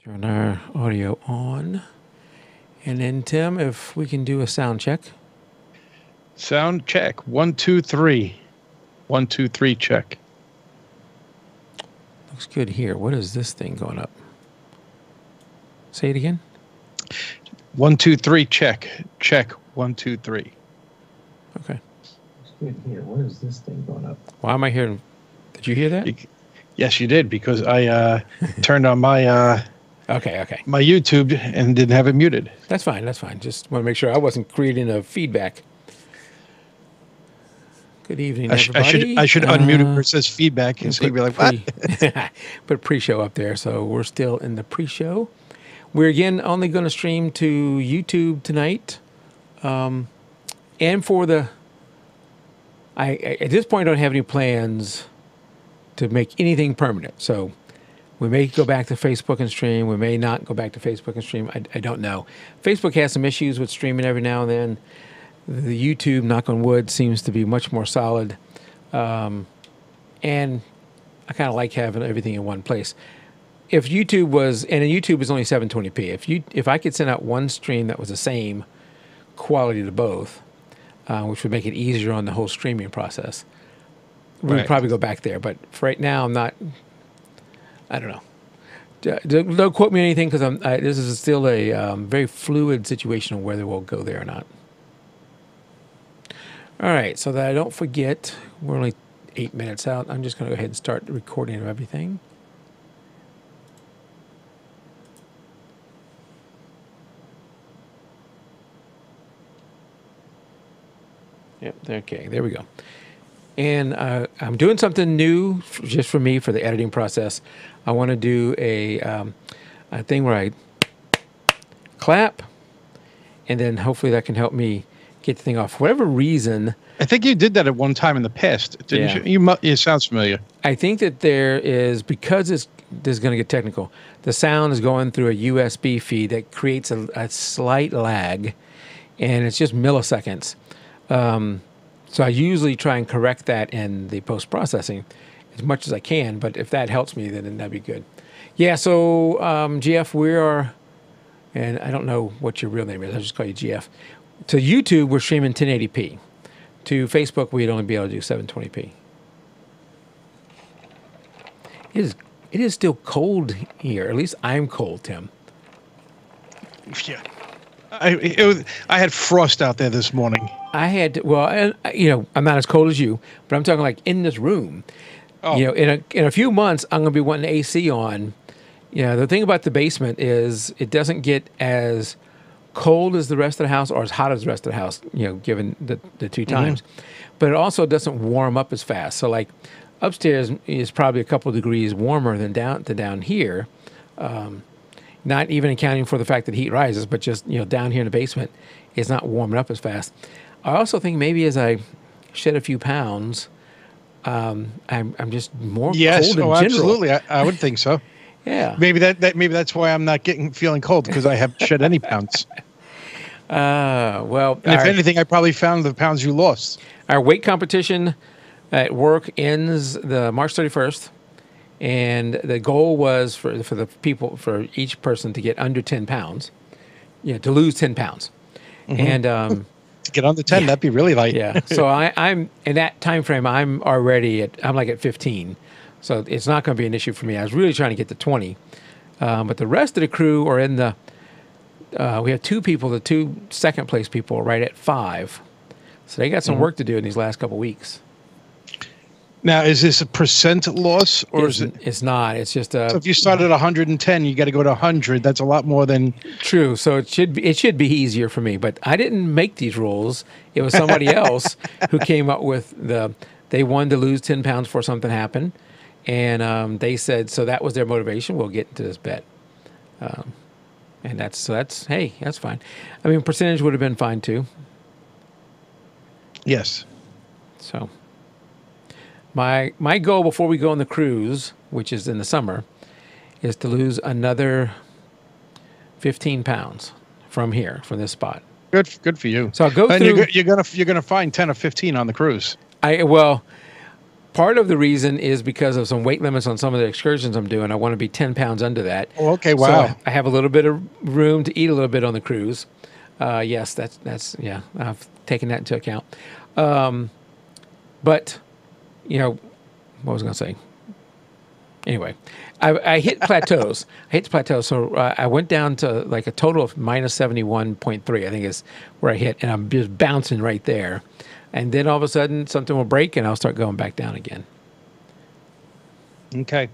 Turn our audio on. And then, Tim, if we can do a sound check. Sound check. 1, 2, 3. 1, 2, 3 check. Looks good here. What is this thing going up? Say it again. 1, 2, 3 check. Check. 1, 2, 3. Okay. Looks good here. What is this thing going up? Why am I hearing? Did you hear that? Yes, you did, because I turned on my Okay. my YouTube and didn't have it muted. That's fine. That's fine. Just want to make sure I wasn't creating a feedback. Good evening, everybody. I should unmute it where it says feedback, and so you'd be like, what? Put pre-show up there. So we're still in the pre-show. We're again only going to stream to YouTube tonight, and for the. I at this point don't have any plans to make anything permanent. So we may go back to Facebook and stream. We may not go back to Facebook and stream. I don't know. Facebook has some issues with streaming every now and then. The YouTube, knock on wood, seems to be much more solid. And I kind of like having everything in one place. If YouTube was, and YouTube is only 720p, if I could send out one stream that was the same quality to both, which would make it easier on the whole streaming process, we'd probably go back there. But for right now, I'm not, I don't know. Don't quote me on anything, because this is still a very fluid situation of whether we'll go there or not. All right, so that I don't forget, we're only 8 minutes out. I'm just going to go ahead and start the recording of everything. Yep, okay, there we go. And I'm doing something new just for me for the editing process. I want to do a thing where I clap, and then hopefully that can help me get the thing off. For whatever reason, I think you did that at one time in the past, didn't you? It sounds familiar. I think that there is, because this is going to get technical, the sound is going through a USB feed that creates a slight lag, and it's just milliseconds. So I usually try and correct that in the post-processing as much as I can, but if that helps me, then that'd be good. Yeah, so GF, we are, and I don't know what your real name is, I'll just call you GF. To YouTube, we're streaming 1080p. To Facebook, we'd only be able to do 720p. It is still cold here. At least I'm cold, Tim. Yeah. I had frost out there this morning. I had, well, I'm not as cold as you, but I'm talking like in this room. Oh. In a few months, I'm going to be wanting AC on. The thing about the basement is it doesn't get as cold as the rest of the house or as hot as the rest of the house, given the two times. But it also doesn't warm up as fast. So like upstairs is probably a couple of degrees warmer than down here. Not even accounting for the fact that heat rises, but just, down here in the basement, it's not warming up as fast. I also think maybe as I shed a few pounds, I'm just more cold in general. Absolutely. I would think so. Yeah. Maybe that's why I'm not feeling cold, because I haven't shed any pounds. Well, and if anything, I probably found the pounds you lost. Our weight competition at work ends the March 31st. And the goal was for the people, for each person to get under 10 pounds, to lose 10 pounds. And to get under 10, that'd be really light. Yeah. So I'm in that time frame. I'm like at 15. So it's not going to be an issue for me. I was really trying to get to 20. But the rest of the crew are in the, we have two people, the two second place people are right at 5. So they got some work to do in these last couple of weeks. Now, is this a percent loss, or is it? It's not. It's just so if you start at 110, you got to go to 100. That's a lot more than. True. So it should be easier for me. But I didn't make these rules. It was somebody else who came up with they wanted to lose 10 pounds before something happened, and they said so that was their motivation. We'll get into this bet, and that's hey, that's fine. I mean, percentage would have been fine too. Yes. So. My goal before we go on the cruise, which is in the summer, is to lose another 15 pounds from this spot. Good for you. So I'll go through. You're gonna find 10 or 15 on the cruise. Part of the reason is because of some weight limits on some of the excursions I'm doing. I want to be 10 pounds under that. Oh, okay, wow. So I have a little bit of room to eat a little bit on the cruise. Yes, that's yeah. I've taken that into account. But. What was I going to say? Anyway, I hit plateaus. So I went down to like a total of minus 71.3, I think is where I hit. And I'm just bouncing right there. And then all of a sudden, something will break and I'll start going back down again. Okay.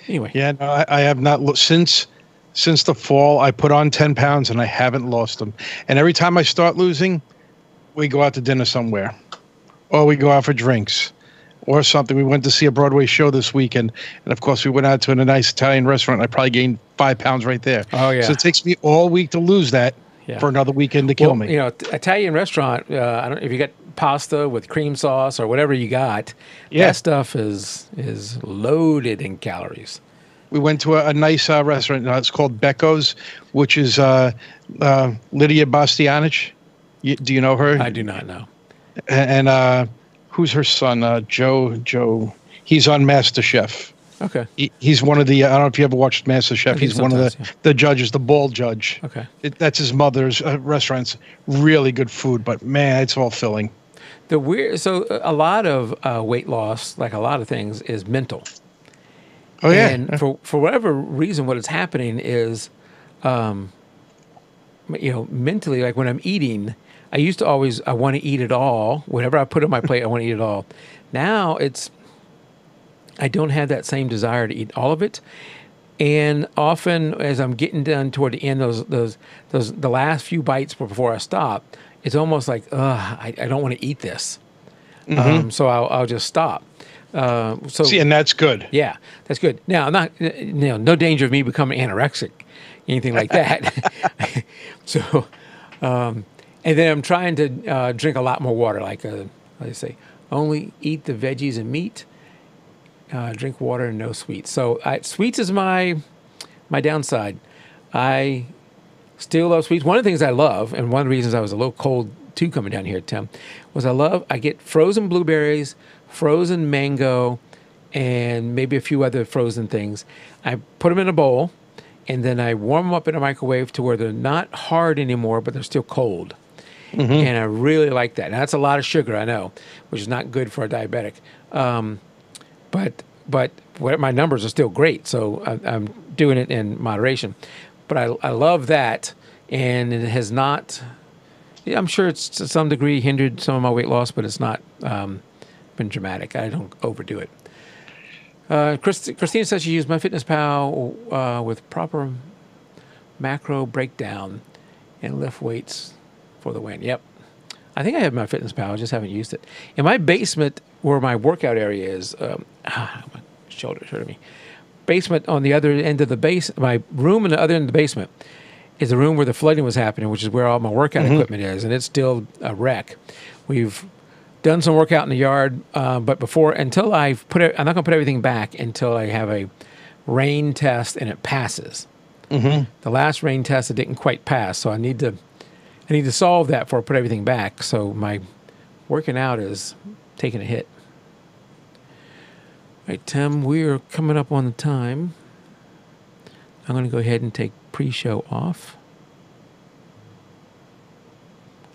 Anyway. Yeah, no, I have not looked since the fall. I put on 10 pounds and I haven't lost them. And every time I start losing, we go out to dinner somewhere, or we go out for drinks, or something. We went to see a Broadway show this weekend, and of course, we went out to a nice Italian restaurant. I probably gained 5 pounds right there. Oh yeah. So it takes me all week to lose that for another weekend to kill me. Italian restaurant. I don't know if you got pasta with cream sauce or whatever you got. Yeah. That stuff is loaded in calories. We went to a nice restaurant. It's called Becco's, which is Lydia Bastianich. Do you know her? I do not know. And who's her son? Joe. He's on MasterChef. Okay. He's one of the. I don't know if you ever watched MasterChef. He's one of the judges, the bald judge. Okay. That's his mother's restaurants. Really good food, but man, it's all filling. So a lot of weight loss, like a lot of things, is mental. Oh yeah. And for whatever reason, what is happening is, mentally, like when I'm eating. I used to always, I want to eat it all. Whatever I put on my plate, I want to eat it all. Now I don't have that same desire to eat all of it. And often as I'm getting down toward the end, the last few bites before I stop, it's almost like, I don't want to eat this. So I'll just stop. See, and that's good. Yeah, that's good. Now, I'm not, no danger of me becoming anorexic. anything like that. So, and then I'm trying to drink a lot more water. Like they say, only eat the veggies and meat. Drink water and no sweets. So sweets is my downside. I still love sweets. One of the things I love, and one of the reasons I was a little cold too coming down here, Tim, was I get frozen blueberries, frozen mango, and maybe a few other frozen things. I put them in a bowl, and then I warm them up in a microwave to where they're not hard anymore, but they're still cold. Mm-hmm. And I really like that. Now, that's a lot of sugar, I know, which is not good for a diabetic. But my numbers are still great, so I'm doing it in moderation. But I love that, and it has not. Yeah, I'm sure it's to some degree hindered some of my weight loss, but it's not been dramatic. I don't overdo it. Christina says she used MyFitnessPal with proper macro breakdown and lift weights for the win. Yep. I think I have MyFitnessPal. I just haven't used it. In my basement, where my workout area is, my shoulder's hurting me. Basement on the other end of the base, my room in the other end of the basement is the room where the flooding was happening, which is where all my workout equipment is, and it's still a wreck. We've done some workout in the yard, but until I'm not going to put everything back until I have a rain test and it passes. Mm-hmm. The last rain test it didn't quite pass, so I need to solve that before I put everything back. So my working out is taking a hit. All right, Tim, we are coming up on the time. I'm going to go ahead and take pre-show off.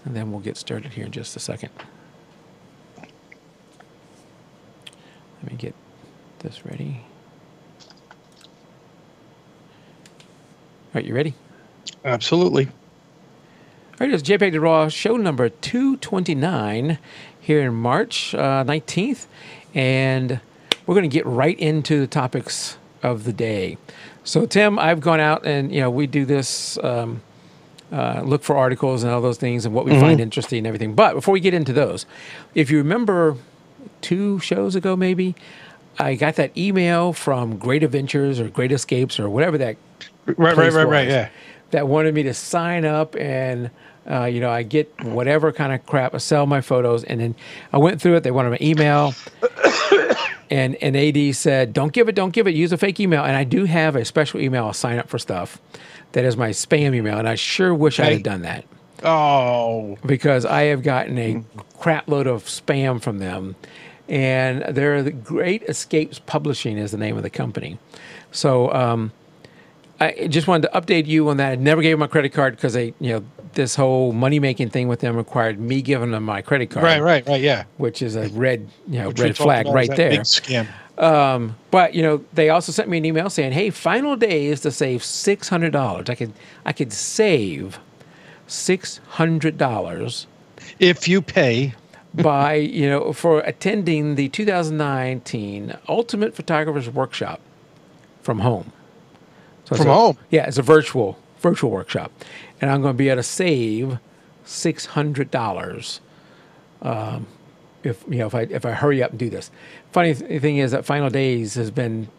And then we'll get started here in just a second. Let me get this ready. All right, you ready? Absolutely. All right, it's jpeg2RAW show number 229 here in March 19th. And we're going to get right into the topics of the day. So, Tim, I've gone out and, we do this, look for articles and all those things and what we find interesting and everything. But before we get into those, if you remember 2 shows ago maybe, I got that email from Great Adventures or Great Escapes or whatever that Right, yeah. That wanted me to sign up and, I get whatever kind of crap, I sell my photos. And then I went through it. They wanted my email. And AD said, don't give it, use a fake email. And I do have a special email I'll sign up for stuff that is my spam email. And I sure wish I had done that. Oh. Because I have gotten a crap load of spam from them. And they're the Great Escapes Publishing is the name of the company. So I just wanted to update you on that. I never gave them my credit card because this whole money-making thing with them required me giving them my credit card. Right, yeah. Which is a red flag right there. Big scam. But they also sent me an email saying, "Hey, final day is to save $600. I could save $600 if you pay by for attending the 2019 Ultimate Photographer's Workshop from home." So from home? Yeah, it's a virtual workshop, and I'm going to be able to save $600 if I hurry up and do this. Funny thing is that Final Days has been,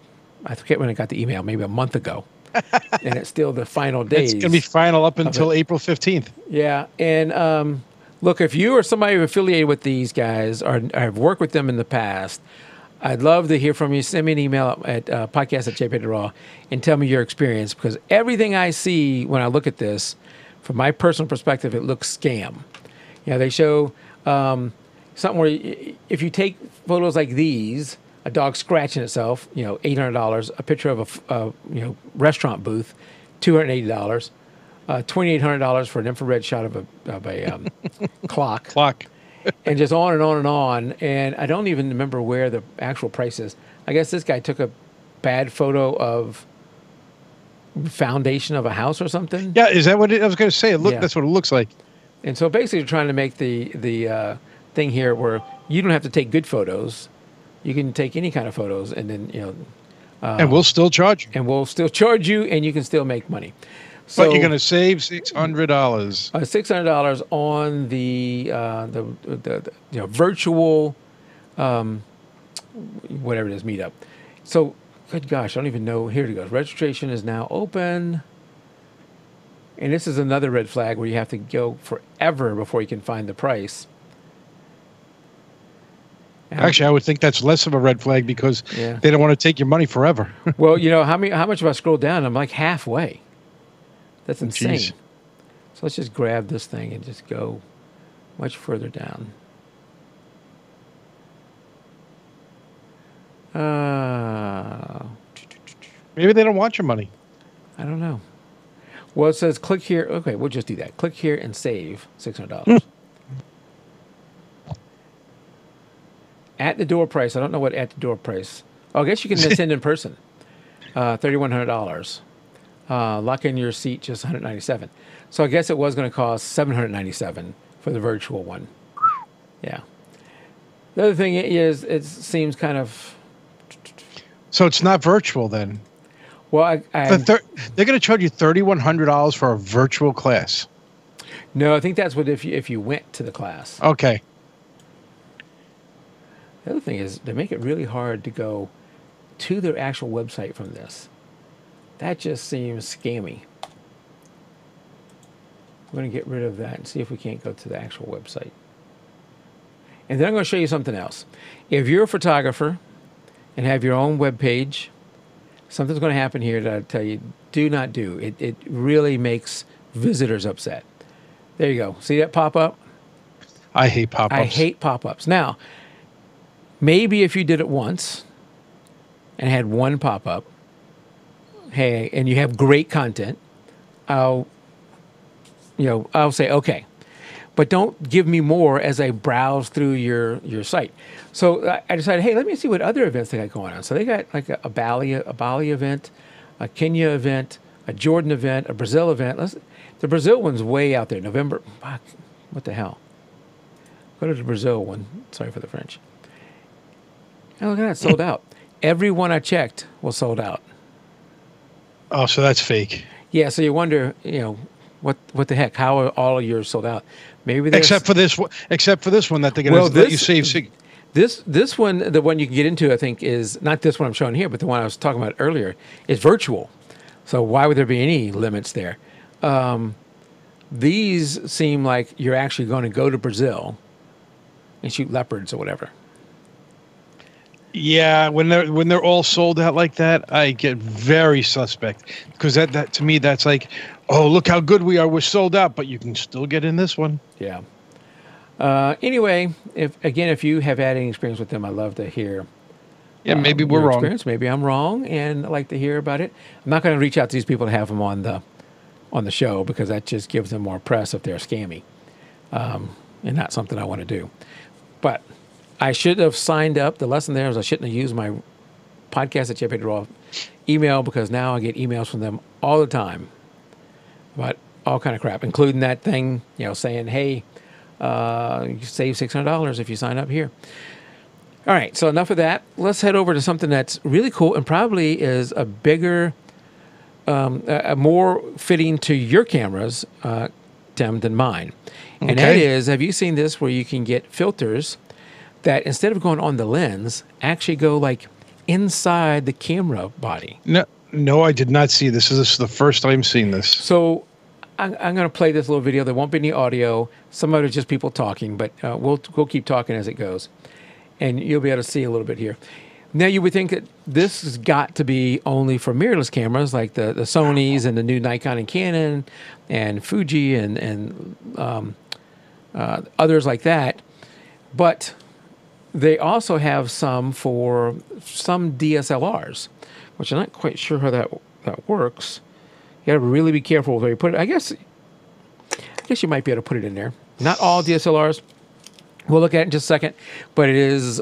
I forget when I got the email, maybe a month ago, and it's still the final days. It's going to be final up until April 15th. Yeah, and look, if you or somebody affiliated with these guys or have worked with them in the past, I'd love to hear from you. Send me an email at podcast@jpeg2RAW and tell me your experience, because everything I see when I look at this, from my personal perspective, it looks scam. They show something where if you take photos like these, a dog scratching itself, $800, a picture of a restaurant booth, $280, $2,800 for an infrared shot of a clock. And just on and on and on. And I don't even remember where the actual price is. I guess this guy took a bad photo of foundation of a house or something. Yeah, is that what I was going to say? That's what it looks like. And so basically trying to make the thing here where you don't have to take good photos. You can take any kind of photos and then, and we'll still charge you. And we'll still charge you, and you can still make money. So, but you're going to save $600. $600 on the virtual, whatever it is, meetup. So, good gosh, I don't even know. Here it goes. Registration is now open. And this is another red flag where you have to go forever before you can find the price. Actually, I would think that's less of a red flag because Yeah. they don't want to take your money forever. Well, you know, how much if I scroll down? I'm like halfway. That's insane. Jeez. So let's just grab this thing and just go much further down. Maybe they don't want your money. I don't know. Well, it says click here. Okay, we'll just do that. Click here and save $600. At the door price. I don't know what at the door price. Oh, I guess you can attend in person. $3,100. Lock in your seat, just $197. So I guess it was going to cost $797 for the virtual one. Yeah. The other thing is, it seems kind of. So it's not virtual then. Well, They're going to charge you $3,100 for a virtual class. No, I think that's what if you went to the class. Okay. The other thing is they make it really hard to go to their actual website from this. That just seems scammy. We're going to get rid of that and see if we can't go to the actual website. And then I'm going to show you something else. If you're a photographer and have your own web page, something's going to happen here that I tell you, do not do. It really makes visitors upset. There you go. See that pop-up? I hate pop-ups. I hate pop-ups. Now, maybe if you did it once and had one pop-up, hey, and you have great content, I'll say, okay. But don't give me more as I browse through your site. So I decided, hey, let me see what other events they got going on. So they got like a Bali event, a Kenya event, a Jordan event, a Brazil event. The Brazil one's way out there. November. Fuck, what the hell? Go to the Brazil one. Sorry for the French. Oh, look at that, sold out. Every one I checked was sold out. Oh, so that's fake. Yeah, so you wonder, what the heck? How are all of yours sold out? Maybe except for this one that they're going to let you save. This one, the one you can get into, I think, is not this one I'm showing here, but the one I was talking about earlier is virtual. So why would there be any limits there? These seem like you're actually going to go to Brazil and shoot leopards or whatever. Yeah, when they're all sold out like that, I get very suspect because that to me that's like, oh, look how good we are, we're sold out, but you can still get in this one. Yeah. Anyway, if you have had any experience with them, I'd love to hear. Yeah, maybe we're wrong. Maybe I'm wrong, and I'd like to hear about it. I'm not going to reach out to these people to have them on the show because that just gives them more press if they're scammy, and not something I want to do. But I should have signed up. The lesson there is I shouldn't have used my podcast at jpeg2RAW email because now I get emails from them all the time about all kind of crap, including that thing, saying, hey, you save $600 if you sign up here. All right, so enough of that. Let's head over to something that's really cool and probably is a bigger, more fitting to your cameras, Tim, than mine. And that is, have you seen this where you can get filters that instead of going on the lens, actually go like inside the camera body? No, I did not see this. This is the first time seeing this. So I'm going to play this little video. There won't be any audio. Some of it is just people talking, but we'll keep talking as it goes. And you'll be able to see a little bit here. Now, you would think that this has got to be only for mirrorless cameras like the Sonys and the new Nikon and Canon and Fuji and others like that. But they also have some for some DSLRs, which I'm not quite sure how that works. You got to really be careful where you put it. I guess you might be able to put it in there. Not all DSLRs. We'll look at it in just a second, but it is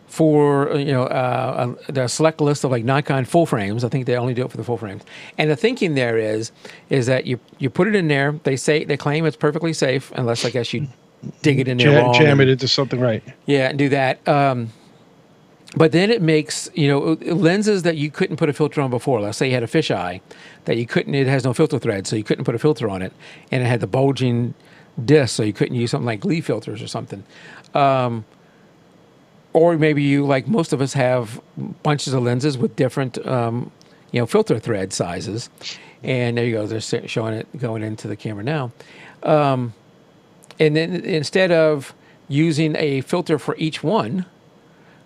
for the select list of like Nikon full frames. I think they only do it for the full frames. And the thinking there is that you put it in there. They claim it's perfectly safe unless I guess you dig it in there wrong. Jam it into something right. Yeah, and do that. But then it makes, lenses that you couldn't put a filter on before. Let's say you had a fisheye that it has no filter thread, so you couldn't put a filter on it. And it had the bulging disc, so you couldn't use something like Lee filters or something. Or maybe you, like most of us, have bunches of lenses with different filter thread sizes. And there you go. They're showing it going into the camera now. And then instead of using a filter for each one,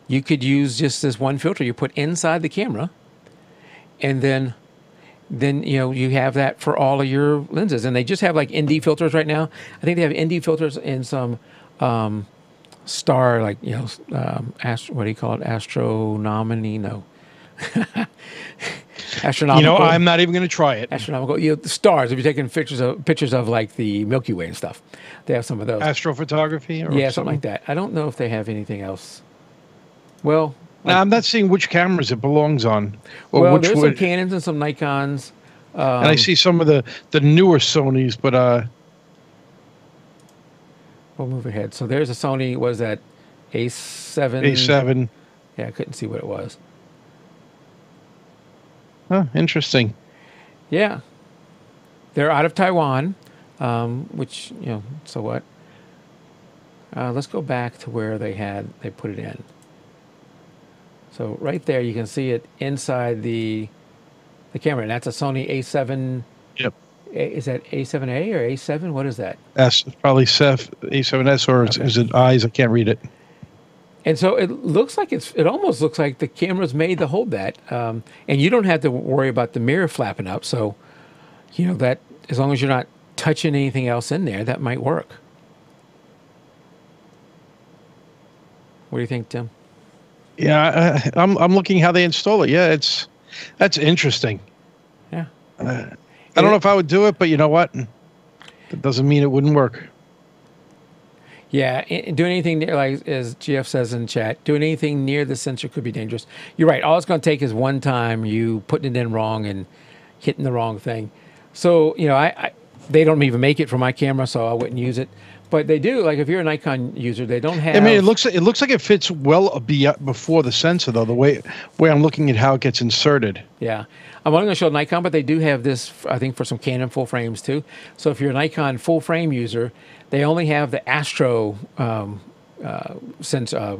you could use just this one filter you put inside the camera, and then you have that for all of your lenses. And they just have like ND filters right now. I think they have ND filters in some star, like what do you call it? Astronomy? No. Astronomical. I'm not even going to try it. Astronomical. The stars. If you're taking pictures of like the Milky Way and stuff, they have some of those. Astrophotography, or something like that. I don't know if they have anything else. Well, now, I'm not seeing which cameras it belongs on. Or there's some Canons and some Nikons. And I see some of the newer Sonys, but we'll move ahead. So there's a Sony. What is that? A7. A7. Yeah, I couldn't see what it was. Oh, interesting. Yeah. They're out of Taiwan, which, so what? Let's go back to where they put it in. So right there, you can see it inside the camera, and that's a Sony A7. Yep. Is that A7A or A7? What is that? S, probably A7S, or is it I's? I can't read it. And so it looks like it almost looks like the camera's made to hold that. And you don't have to worry about the mirror flapping up. So, that as long as you're not touching anything else in there, that might work. What do you think, Tim? Yeah, I'm looking how they install it. Yeah, that's interesting. Yeah. I don't know if I would do it, but you know what? That doesn't mean it wouldn't work. Yeah, doing anything near, like as GF says in chat, doing anything near the sensor could be dangerous. You're right. All it's going to take is one time you putting it in wrong and hitting the wrong thing. So, they don't even make it for my camera, so I wouldn't use it. But they do. Like if you're a Nikon user, they don't have. I mean, it looks like it fits well before the sensor, though. The way I'm looking at how it gets inserted. Yeah, I'm only going to show Nikon, but they do have this, I think, for some Canon full frames too. So if you're a Nikon full frame user, they only have the Astro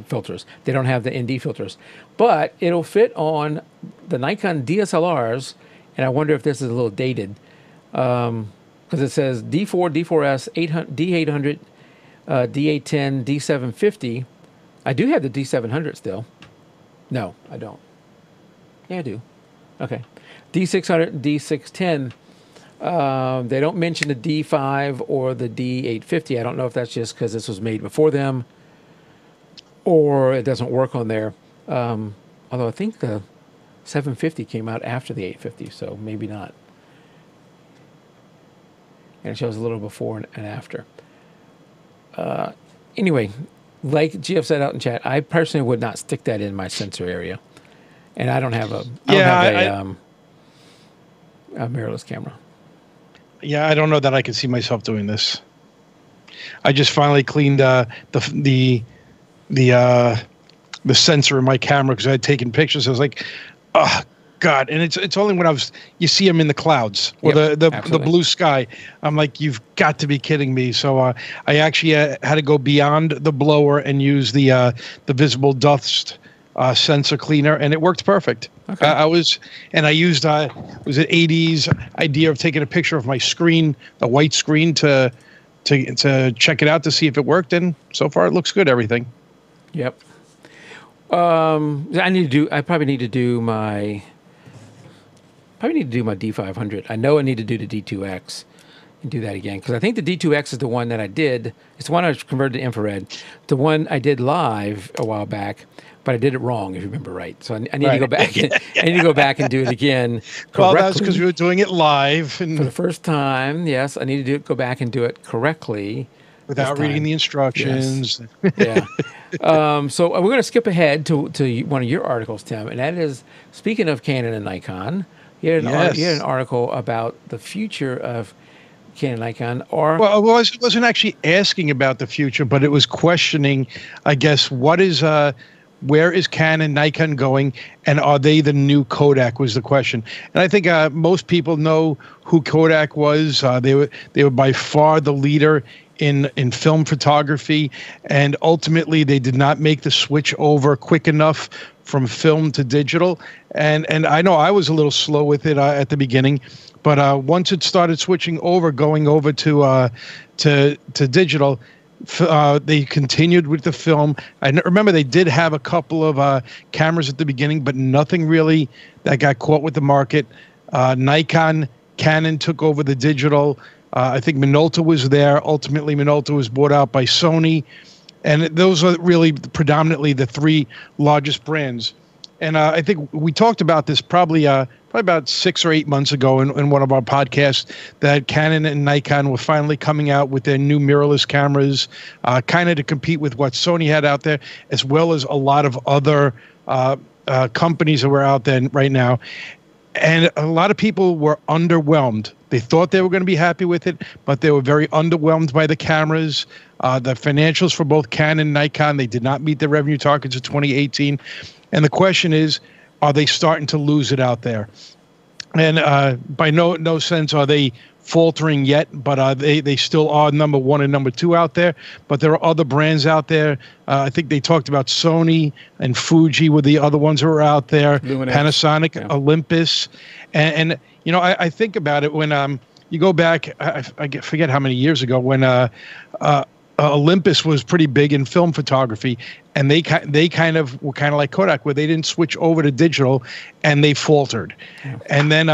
filters. They don't have the ND filters, but it'll fit on the Nikon DSLRs. And I wonder if this is a little dated. Because it says D4, D4S, D800, D810, D750. I do have the D700 still. No, I don't. Yeah, I do. Okay. D600 and D610. They don't mention the D5 or the D850. I don't know if that's just because this was made before them or it doesn't work on there. Although I think the 750 came out after the 850, so maybe not. And it shows a little before and after. Anyway, like GF said out in chat, I personally would not stick that in my sensor area. And I don't have a mirrorless camera. Yeah, I don't know that I can see myself doing this. I just finally cleaned the sensor in my camera because I had taken pictures. I was like, oh, God. And it's only when you see them in the clouds or the blue sky. I'm like, you've got to be kidding me. So I actually had to go beyond the blower and use the visible dust sensor cleaner, and it worked perfect. Okay. I used was it 80's idea of taking a picture of my screen, the white screen, to check it out to see if it worked, and so far it looks good. Everything. Yep. I probably need to do my D500. I know I need to do the D2X and do that again, because I think the D2X is the one that I did. It's the one I converted to infrared. The one I did live a while back, but I did it wrong, if you remember right. So I need to go back. I need to go back and do it again correctly. Well, that's because we were doing it live and for the first time. Yes, I need to go back and do it correctly without reading the instructions. Yes. Yeah. So we're going to skip ahead to one of your articles, Tim, and that is, speaking of Canon and Nikon, you had an article about the future of Canon, Nikon, or well, I wasn't actually asking about the future, but it was questioning, I guess, where is Canon, Nikon going, and are they the new Kodak? Was the question. And I think most people know who Kodak was. They were by far the leader in film photography, and ultimately they did not make the switch over quick enough from film to digital. And I know I was a little slow with it at the beginning, but once it started switching over, going over to digital, they continued with the film. I remember they did have a couple of cameras at the beginning, but nothing really that got caught with the market. Nikon, Canon took over the digital. I think Minolta was there. Ultimately, Minolta was bought out by Sony. And those are really predominantly the three largest brands. And I think we talked about this probably about 6 or 8 months ago in one of our podcasts, that Canon and Nikon were finally coming out with their new mirrorless cameras, kind of to compete with what Sony had out there, as well as a lot of other companies that were out there right now. And a lot of people were underwhelmed. They thought they were going to be happy with it, but they were very underwhelmed by the cameras. The financials for both Canon and Nikon, they did not meet their revenue targets of 2018. And the question is, are they starting to lose it out there? And by no sense are they faltering yet, but they still are number one and number two out there. But there are other brands out there. I think they talked about Sony and Fuji were the other ones that were out there. Luminex. Panasonic, yeah. Olympus. And you know, I think about it when you go back, I forget how many years ago, when Olympus was pretty big in film photography, and they kind of were kind of like Kodak, where they didn't switch over to digital, and they faltered. Yeah. And then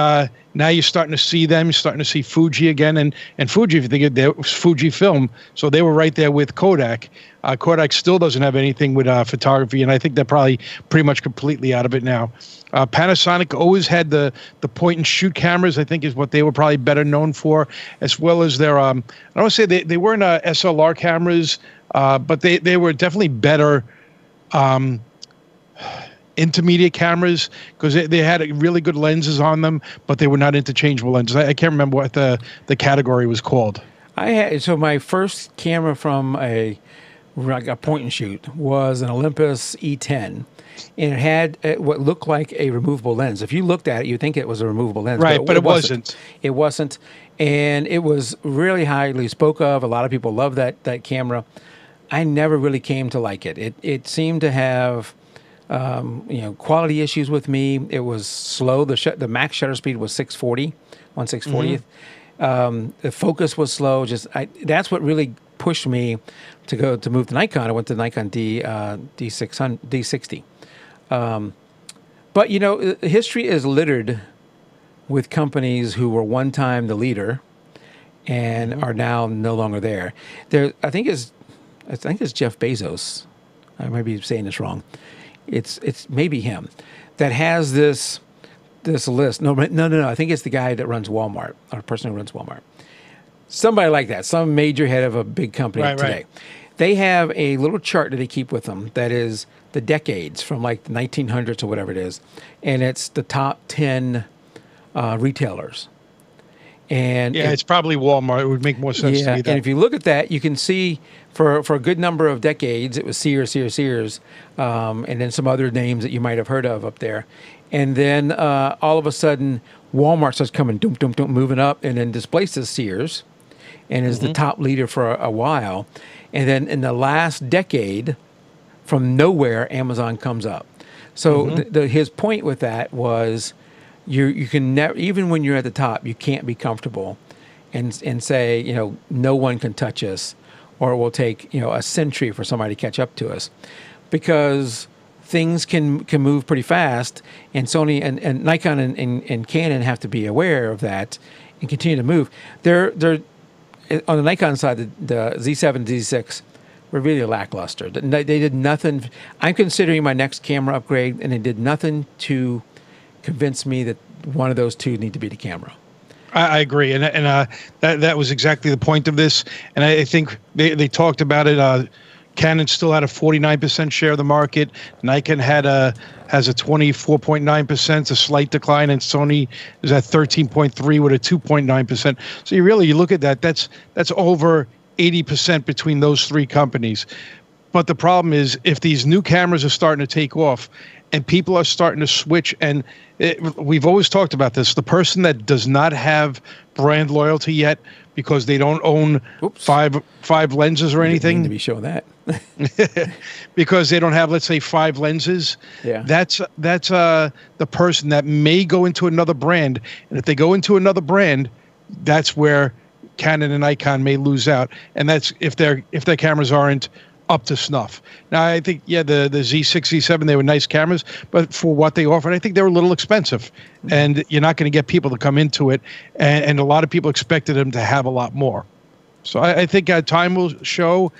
now you're starting to see them. You're starting to see Fuji again, and Fuji, if you think of it, was Fujifilm, so they were right there with Kodak. Kodak still doesn't have anything with photography, and I think they're probably pretty much completely out of it now. Panasonic always had the point and shoot cameras, I think, is what they were probably better known for, as well as their I don't want to say they weren't SLR cameras, but they were definitely better intermediate cameras, because they had really good lenses on them, but they were not interchangeable lenses. I can't remember what the category was called. So my first camera from a point and shoot was an Olympus E10. And it had what looked like a removable lens. If you looked at it, you'd think it was a removable lens. Right, but it wasn't. It wasn't. And it was really highly spoke of. A lot of people love that camera. I never really came to like it. It seemed to have quality issues with me. It was slow. The max shutter speed was 640, 1/640th. The focus was slow. That's what really pushed me to move to Nikon. I went to Nikon D60. But, you know, history is littered with companies who were one time the leader and are now no longer there. I think it's Jeff Bezos. I might be saying this wrong. It's maybe him that has this list. No. I think it's the guy that runs Walmart, or person who runs Walmart. Somebody like that, some major head of a big company today. Right. They have a little chart that they keep with them that is the decades from like the 1900s or whatever it is, and it's the top 10 retailers. And it's probably Walmart. It would make more sense to me. And if you look at that, you can see for a good number of decades, it was Sears, and then some other names that you might have heard of up there. And then all of a sudden, Walmart starts coming, moving up, and then displaces Sears, and is the top leader for a while. And then in the last decade, from nowhere, Amazon comes up. So his point with that was, you can never, even when you're at the top, you can't be comfortable and say, you know, no one can touch us, or it will take, you know, a century for somebody to catch up to us, because things can move pretty fast, and Sony and Nikon and Canon have to be aware of that and continue to move. They're on the Nikon side, the Z7, Z6 were really lackluster. They did nothing. I'm considering my next camera upgrade, and they did nothing to convince me that one of those two need to be the camera. I agree, and that was exactly the point of this. And I think they talked about it. Canon still had a 49% share of the market. Nikon has a 24.9%, a slight decline, and Sony is at 13.3 with a 2.9%. So you look at that. That's over 80% between those three companies. But the problem is, if these new cameras are starting to take off, and people are starting to switch. And we've always talked about this. The person that does not have brand loyalty yet because they don't own Oops. five lenses or Didn't mean anything, to be showing that. because they don't have, let's say, 5 lenses. Yeah. That's the person that may go into another brand, and if they go into another brand, that's where Canon and Nikon may lose out, and that's if their cameras aren't up to snuff. Now, I think, yeah, the Z6, Z7, they were nice cameras, but for what they offered, I think they were a little expensive, and you're not going to get people to come into it, and a lot of people expected them to have a lot more. So I think time will show.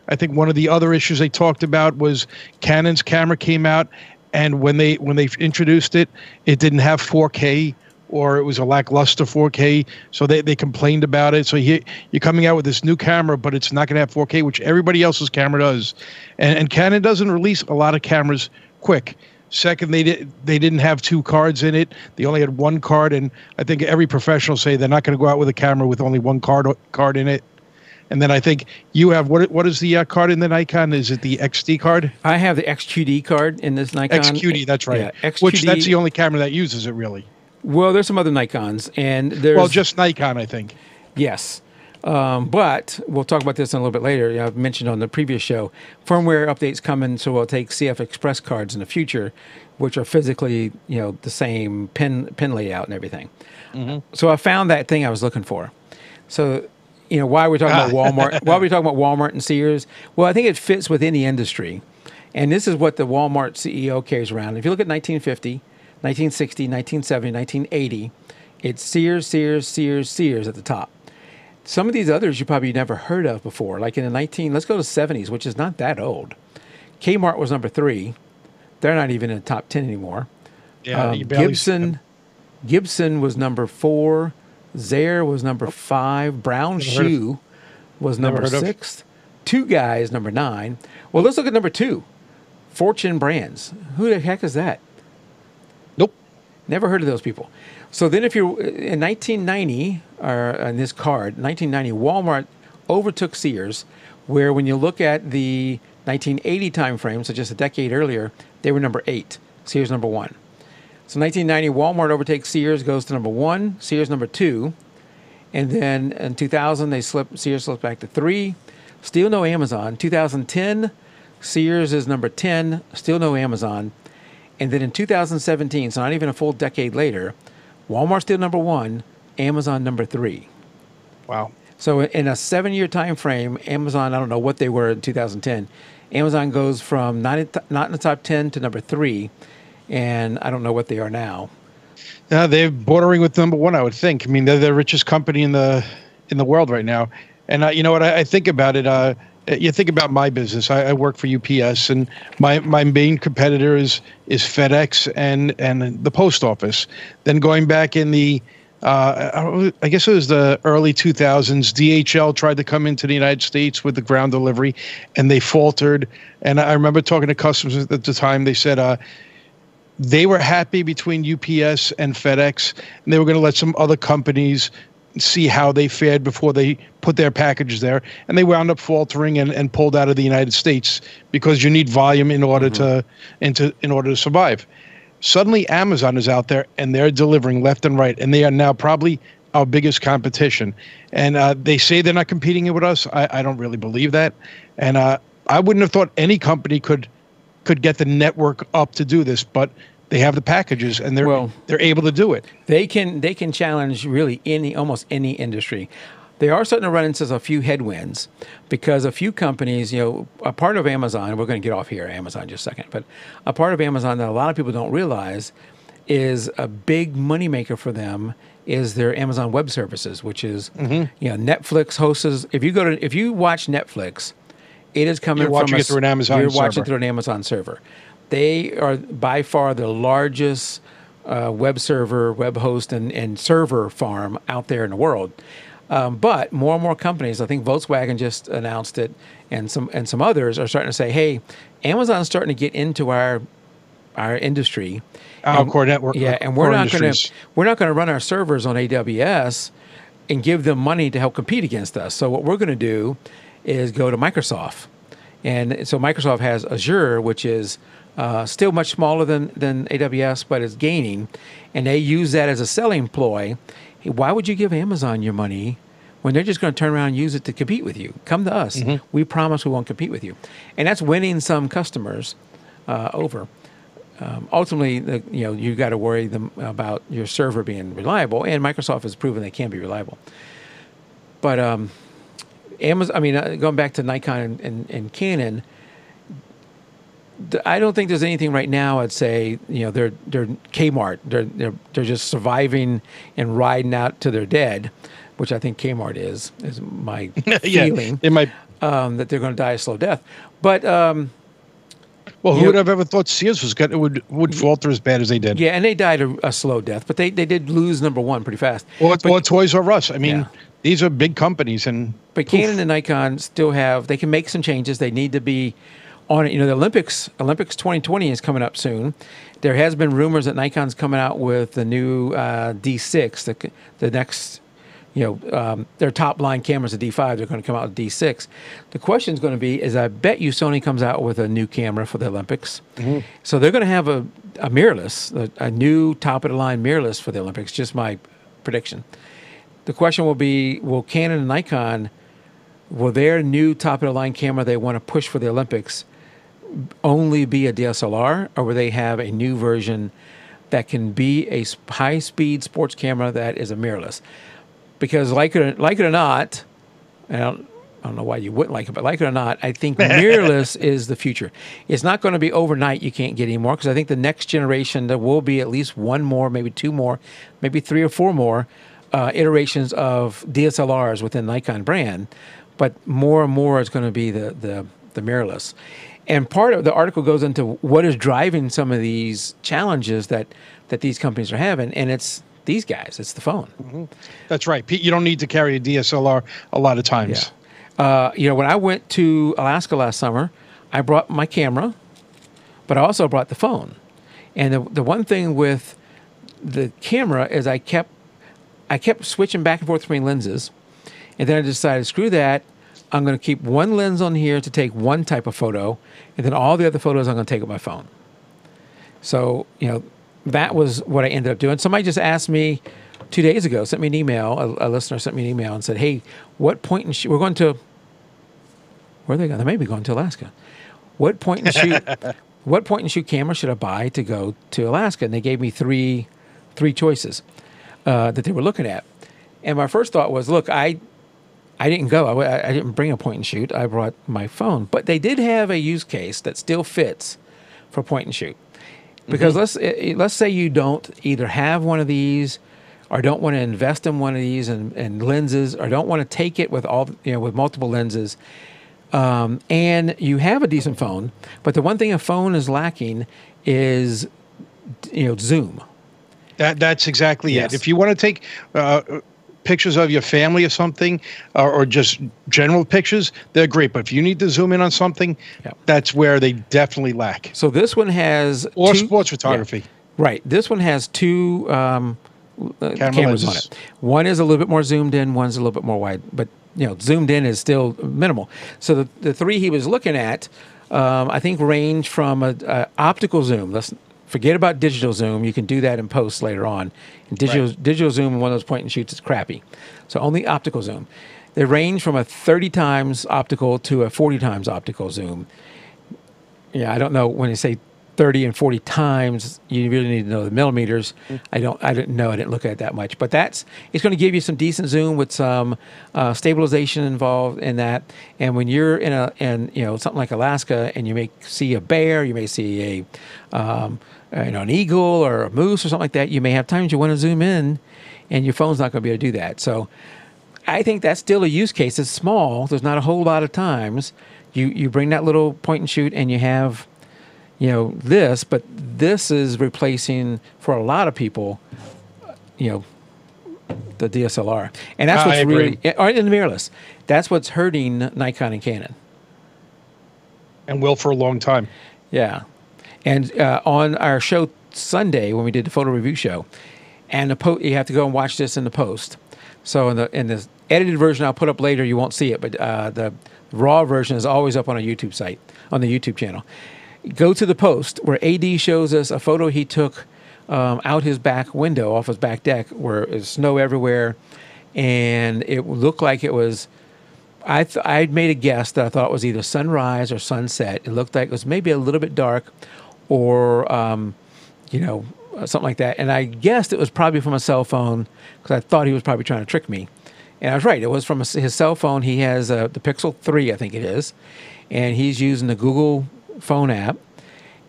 I think one of the other issues they talked about was Canon's camera came out, and when they introduced it, it didn't have 4K, or it was a lackluster 4K, so they complained about it. So you're coming out with this new camera, but it's not going to have 4K, which everybody else's camera does. And Canon doesn't release a lot of cameras quick. Second, they didn't have 2 cards in it. They only had 1 card, and I think every professional say they're not going to go out with a camera with only 1 card in it. And then I think you have, what is the card in the Nikon? Is it the XD card? I have the XQD card in this Nikon. XQD, that's right. Yeah, XQD, which that's the only camera that uses it, really. Well, there's some other Nikons, and there's... Well, just Nikon, I think. Yes. But we'll talk about this in a little bit later. I've mentioned on the previous show, firmware updates coming, so we'll take CF Express cards in the future, which are physically, the same pin layout and everything. Mm-hmm. So I found that thing I was looking for. So, why are we talking about Walmart? Why are we talking about Walmart and Sears? Well, I think it fits within the industry. And this is what the Walmart CEO carries around. If you look at 1950, 1960, 1970, 1980, it's Sears, Sears, Sears, Sears at the top. Some of these others you probably never heard of before, like in the let's go to 70s, which is not that old. Kmart was number 3. They're not even in the top 10 anymore. Yeah, Gibson was number 4. Zare was number 5. Brown Shoe was number 6. Two Guys, number 9. Well, let's look at number 2. Fortune Brands. Who the heck is that? Nope. Never heard of those people. So then if you're in 1990, or on this card, 1990, Walmart overtook Sears, where when you look at the 1980 time frame, so just a decade earlier, they were number 8, Sears number 1. So 1990, Walmart overtakes Sears, goes to number 1, Sears number 2. And then in 2000, Sears slips back to 3. Still no Amazon. 2010, Sears is number 10, still no Amazon. And then in 2017, so not even a full decade later, Walmart still number 1, Amazon number 3. Wow. So in a 7-year time frame, Amazon, I don't know what they were in 2010, Amazon goes from not in the top 10 to number 3, and I don't know what they are now. Yeah, they're bordering with number 1, I would think. I mean, they're the richest company in the world right now. And you know what? I think about it. You think about my business. I work for UPS, and my main competitor is FedEx and the post office. Then going back in the, I guess it was the early 2000s, DHL tried to come into the United States with the ground delivery, and they faltered. And I remember talking to customers at the time. They said they were happy between UPS and FedEx, and they were going to let some other companies see how they fared before they put their packages there, and they wound up faltering and pulled out of the United States because you need volume in order to survive. Suddenly, Amazon is out there, and they're delivering left and right, and they are now probably our biggest competition. And they say they're not competing with us. I don't really believe that, and I wouldn't have thought any company could get the network up to do this, but they have the packages, and they're able to do it. They can challenge really almost any industry. They are starting to run into a few headwinds because a few companies, a part of Amazon, we're going to get off here, Amazon just a second, but a part of Amazon that a lot of people don't realize is a big moneymaker for them is their Amazon Web Services, which is, Netflix hosts. If you watch Netflix, it is coming from watching it through an Amazon server. You're watching through an Amazon server. They are by far the largest web server, web host, and server farm out there in the world. But more and more companies, I think Volkswagen just announced it, and some others are starting to say, "Hey, Amazon's starting to get into our industry, our core network." Yeah, and we're not going to run our servers on AWS and give them money to help compete against us. So what we're going to do is go to Microsoft, and so Microsoft has Azure, which is Still much smaller than AWS, but it's gaining, and they use that as a selling ploy. Hey, why would you give Amazon your money when they're just going to turn around and use it to compete with you? Come to us. We promise we won't compete with you. And that's winning some customers over. Ultimately, you got to worry them about your server being reliable, and Microsoft has proven they can be reliable. But Amazon, I mean, going back to Nikon and Canon, I don't think there's anything right now. I'd say they're Kmart. They're just surviving and riding out to their dead, which I think Kmart is my feeling. It might that they're going to die a slow death. But well, who would have ever thought Sears would falter as bad as they did? Yeah, and they died a slow death, but they did lose number one pretty fast. Well, Toys R Us. I mean, these are big companies, but Canon and Nikon still they can make some changes. They need to be on it. The Olympics 2020 is coming up soon. There has been rumors that Nikon's coming out with the new D6, the next, their top line cameras, the D5, they're going to come out with D6. The question is going to be, I bet you Sony comes out with a new camera for the Olympics. So they're going to have a mirrorless, a new top of the line mirrorless for the Olympics, just my prediction. The question will be, will Canon and Nikon, will their new top of the line camera they want to push for the Olympics only be a DSLR, or will they have a new version that can be a high-speed sports camera that is a mirrorless? Because like it or not, and I don't know why you wouldn't like it, but like it or not, I think mirrorless is the future. It's not going to be overnight. You can't get any more, because I think the next generation there will be at least one more, maybe two more, maybe three or four more iterations of DSLRs within Nikon brand, but more and more is going to be the mirrorless. And part of the article goes into what is driving some of these challenges that these companies are having, and it's these guys. It's the phone. That's right. You don't need to carry a DSLR a lot of times. Yeah. When I went to Alaska last summer, I brought my camera, but I also brought the phone. And the one thing with the camera is I kept switching back and forth between lenses, and then I decided, screw that. I'm going to keep one lens on here to take one type of photo, and then all the other photos I'm going to take with my phone. So, that was what I ended up doing. Somebody just asked me 2 days ago, sent me an email, a listener sent me an email and said, hey, what point and shoot, we're going to, where are they going? They may be going to Alaska. What point and shoot camera should I buy to go to Alaska? And they gave me three choices that they were looking at. And my first thought was, look, I didn't go. I didn't bring a point and shoot. I brought my phone. But they did have a use case that still fits for point and shoot. Because let's say you don't either have one of these, or don't want to invest in one of these and lenses, or don't want to take it with with multiple lenses, and you have a decent phone. But the one thing a phone is lacking is zoom. That's exactly Yes. it. If you want to take pictures of your family or something, or just general pictures, they're great. But if you need to zoom in on something, that's where they definitely lack. So this one has Sports photography. Yeah, right. This one has two cameras on lenses. it. One is a little bit more zoomed in. One's a little bit more wide. But zoomed in is still minimal. So the three he was looking at, I think, range from a optical zoom. Let's forget about digital zoom. You can do that in post later on. And digital zoom in one of those point and shoots is crappy. So only optical zoom. They range from a 30 times optical to a 40 times optical zoom. Yeah, I don't know when you say 30 and 40 times, you really need to know the millimeters. I didn't know. I didn't look at it that much. But it's going to give you some decent zoom with some stabilization involved in that. And when you're in something like Alaska, and you may see a bear, you may see an eagle or a moose or something like that, you may have times you want to zoom in, and your phone's not going to be able to do that. So I think that's still a use case. It's small. There's not a whole lot of times. You bring that little point and shoot, and you have this, but this is replacing for a lot of people, the DSLR, and that's what's really, or in the mirrorless. That's what's hurting Nikon and Canon, and will for a long time. Yeah, and on our show Sunday when we did the photo review show, and you have to go and watch this in the post. So in the edited version I'll put up later, you won't see it, but the raw version is always up on a YouTube site, on the YouTube channel. Go to the post where AD shows us a photo he took out his back window, off his back deck, where there's snow everywhere, and it looked like it was. I'd made a guess that I thought it was either sunrise or sunset. It looked like it was maybe a little bit dark, or something like that. And I guessed it was probably from a cell phone because I thought he was probably trying to trick me. And I was right. It was from his cell phone. He has the Pixel 3, I think it is, and he's using the Google phone app.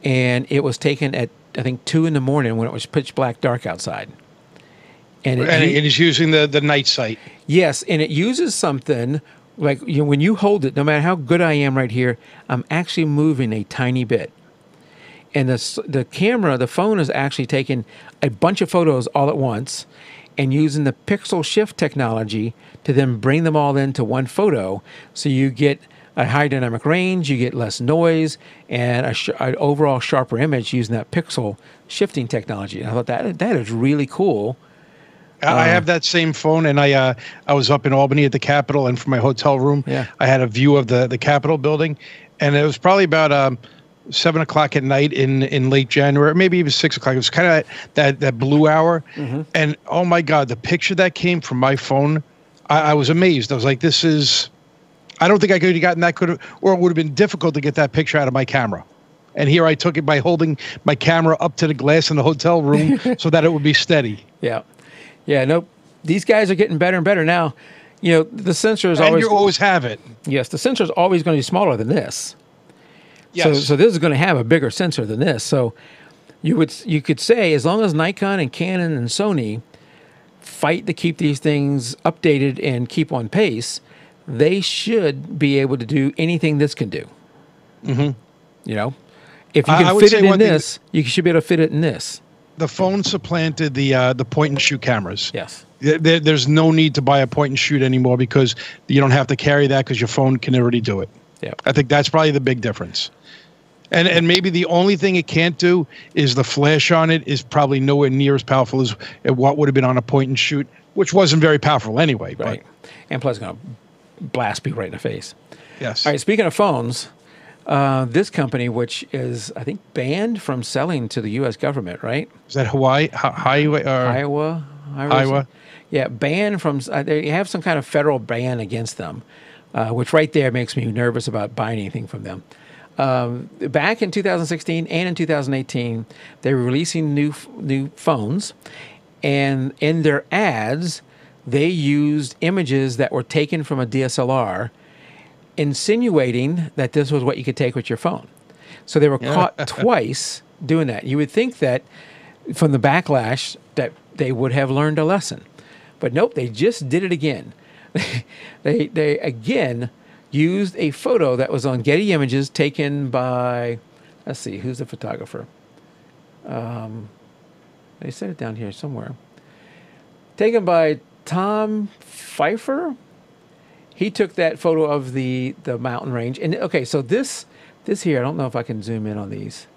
And it was taken at, I think, 2 in the morning when it was pitch black dark outside. And it is using the night sight. Yes, and it uses something like, when you hold it, no matter how good I am right here, I'm actually moving a tiny bit. And the camera, the phone, is actually taking a bunch of photos all at once and using the pixel shift technology to then bring them all into one photo. So you get a high dynamic range, you get less noise, and an overall sharper image using that pixel shifting technology. And I thought that is really cool. I have that same phone, and I was up in Albany at the Capitol, and from my hotel room, I had a view of the Capitol building, and it was probably about 7 o'clock at night in late January, maybe even 6 o'clock. It was kind of that blue hour, and oh my God, the picture that came from my phone, I was amazed. I was like, this is, I don't think I could have gotten that good, or it would have been difficult to get that picture out of my camera. And here I took it by holding my camera up to the glass in the hotel room so that it would be steady. Yeah, nope. These guys are getting better and better now. The sensor is always. And you always have it. Yes, the sensor is always going to be smaller than this. Yes. So this is going to have a bigger sensor than this. So you could say, as long as Nikon and Canon and Sony fight to keep these things updated and keep on pace, they should be able to do anything this can do. Mm-hmm. If you can fit it in this, you should be able to fit it in this. The phone supplanted the point and shoot cameras. Yes. There's no need to buy a point and shoot anymore because you don't have to carry that because your phone can already do it. Yeah. I think that's probably the big difference. And maybe the only thing it can't do is the flash on it is probably nowhere near as powerful as what would have been on a point and shoot, which wasn't very powerful anyway. Right. And plus, it's going to blast people right in the face. Yes. All right. Speaking of phones, this company, which is, I think, banned from selling to the U.S. government, right? Is that Hawaii? Iowa? Iowa. Yeah, banned from. They have some kind of federal ban against them, which right there makes me nervous about buying anything from them. Back in 2016 and in 2018, they were releasing new phones, and in their ads, they used images that were taken from a DSLR, insinuating that this was what you could take with your phone. So they were caught twice doing that. You would think that from the backlash that they would have learned a lesson. But nope, they just did it again. They again used a photo that was on Getty Images taken by, let's see, who's the photographer? They said it down here somewhere. Taken by Tom Pfeiffer. He took that photo of the mountain range. And okay, so this here, I don't know if I can zoom in on these.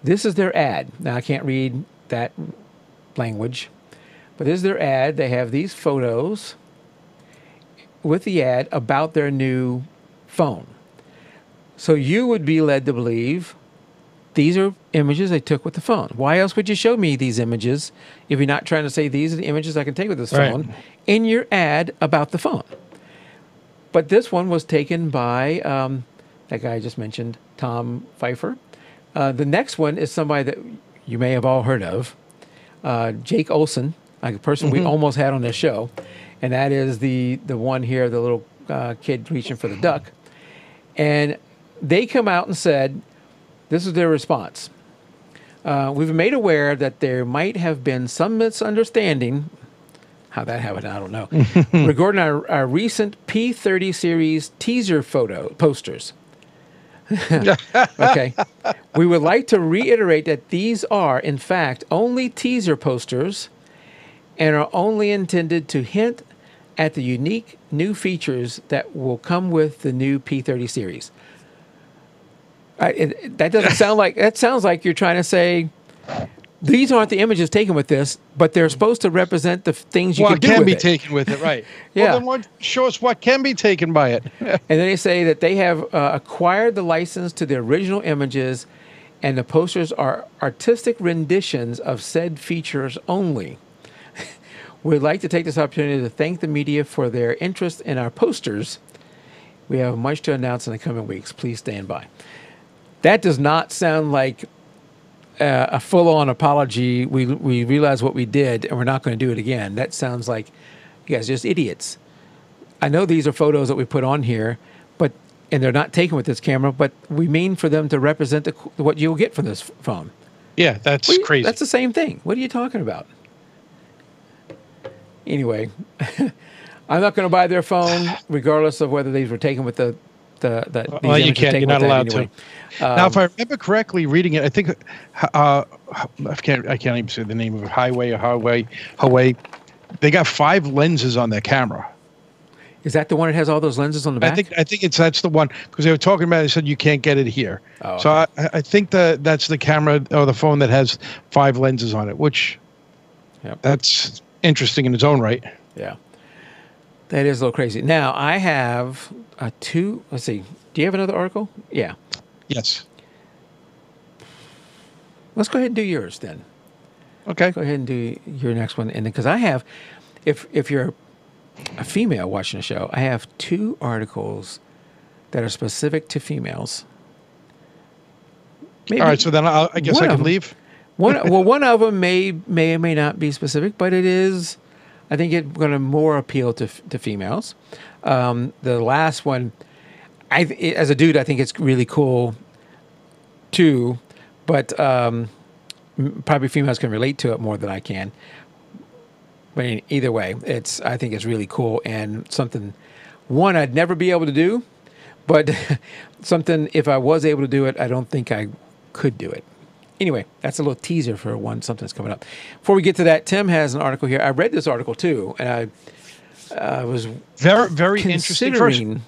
This is their ad. Now, I can't read that language, but this is their ad. They have these photos with the ad about their new phone. So you would be led to believe these are images they took with the phone. Why else would you show me these images if you're not trying to say these are the images I can take with this phone in your ad about the phone? But this one was taken by that guy I just mentioned, Tom Pfeiffer. The next one is somebody that you may have all heard of, Jake Olson, like a person we almost had on this show. And that is the one here, the little kid reaching for the duck. And they come out and said, this is their response. We've been made aware that there might have been some misunderstanding. How that happened, I don't know. Regarding our recent P30 series teaser posters. Okay. We would like to reiterate that these are, in fact, only teaser posters and are only intended to hint at the unique new features that will come with the new P30 series. That doesn't sound like, that sounds like you're trying to say, these aren't the images taken with this, but they're supposed to represent the things you can do with it. What can be taken with it, right. Yeah. Well, then show us what can be taken by it. And then they say that they have acquired the license to the original images and the posters are artistic renditions of said features only. We'd like to take this opportunity to thank the media for their interest in our posters. We have much to announce in the coming weeks. Please stand by. That does not sound like a full-on apology. We realize what we did, and we're not going to do it again. That sounds like you guys are just idiots. I know these are photos that we put on here, and they're not taken with this camera, but we mean for them to represent what you'll get from this phone. Yeah, that's crazy. That's the same thing. What are you talking about? Anyway, I'm not going to buy their phone, regardless of whether these were taken with the well, you can't. You're not allowed to. Now, if I remember correctly, reading it, I think I can't even say the name of it. Huawei. They got 5 lenses on their camera. Is that the one that has all those lenses on the back? I think that's the one, because they were talking about it. They said you can't get it here. Oh, okay. So I think that's the camera or the phone that has 5 lenses on it, which that's interesting in its own right. Yeah, that is a little crazy. Now I have 2. Let's see. Do you have another article? Yeah. Yes. Let's go ahead and do yours then. Okay. Go ahead and do your next one, and because I have, if you're a female watching the show, I have 2 articles that are specific to females. Maybe all right, so then I guess I can leave. One of them may or may not be specific, but it is. I think it's going to more appeal to females. The last one, as a dude, I think it's really cool too, but probably females can relate to it more than I can. But either way, I think it's really cool and something, one, I'd never be able to do, but something, if I was able to do it, I don't think I could do it. Anyway, that's a little teaser for something that's coming up. Before we get to that, Tim has an article here. I read this article too, and I was very interesting.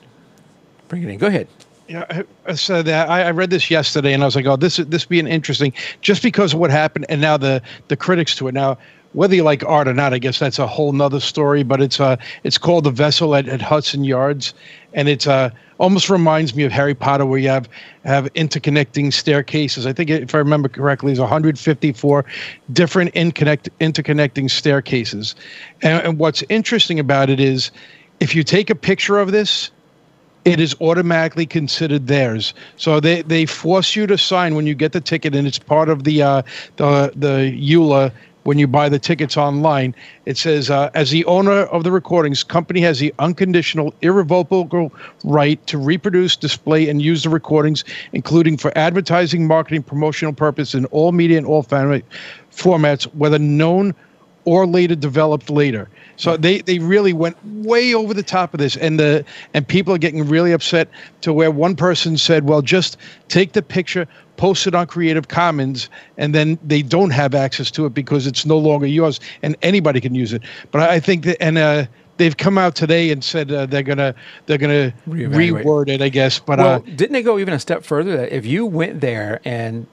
Bring it in. Go ahead. Yeah, so that I read this yesterday, and I was like, "Oh, this being interesting," just because of what happened, and now the critics to it. Now, whether you like art or not, I guess that's a whole nother story. But it's called The Vessel at Hudson Yards, and it's almost reminds me of Harry Potter, where you have interconnecting staircases. I think, if I remember correctly, there's 154 different interconnecting staircases. And what's interesting about it is, if you take a picture of this, it is automatically considered theirs. So they force you to sign when you get the ticket, and it's part of the EULA. When you buy the tickets online, it says, as the owner of the recordings, company has the unconditional, irrevocable right to reproduce, display, and use the recordings, including for advertising, marketing, promotional purpose in all media and all formats, whether known or later developed later. So they really went way over the top of this, and people are getting really upset, to where one person said, well, just take the picture, post it on Creative Commons, and then they don't have access to it because it's no longer yours and anybody can use it. But I think that, and they've come out today and said they're gonna reword it, I guess. But well, didn't they go even a step further, that if you went there and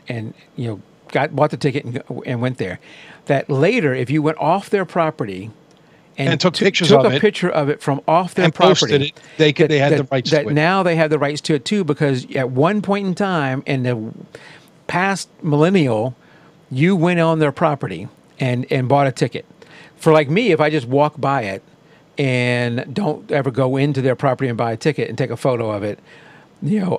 bought the ticket and went there, that later if you went off their property and took pictures took of a it, picture of it from off their and property, they had the rights to it. Now they have the rights to it too, because at one point in time in the past millennial, you went on their property and bought a ticket. For like me, if I just walk by it and don't ever go into their property and buy a ticket and take a photo of it,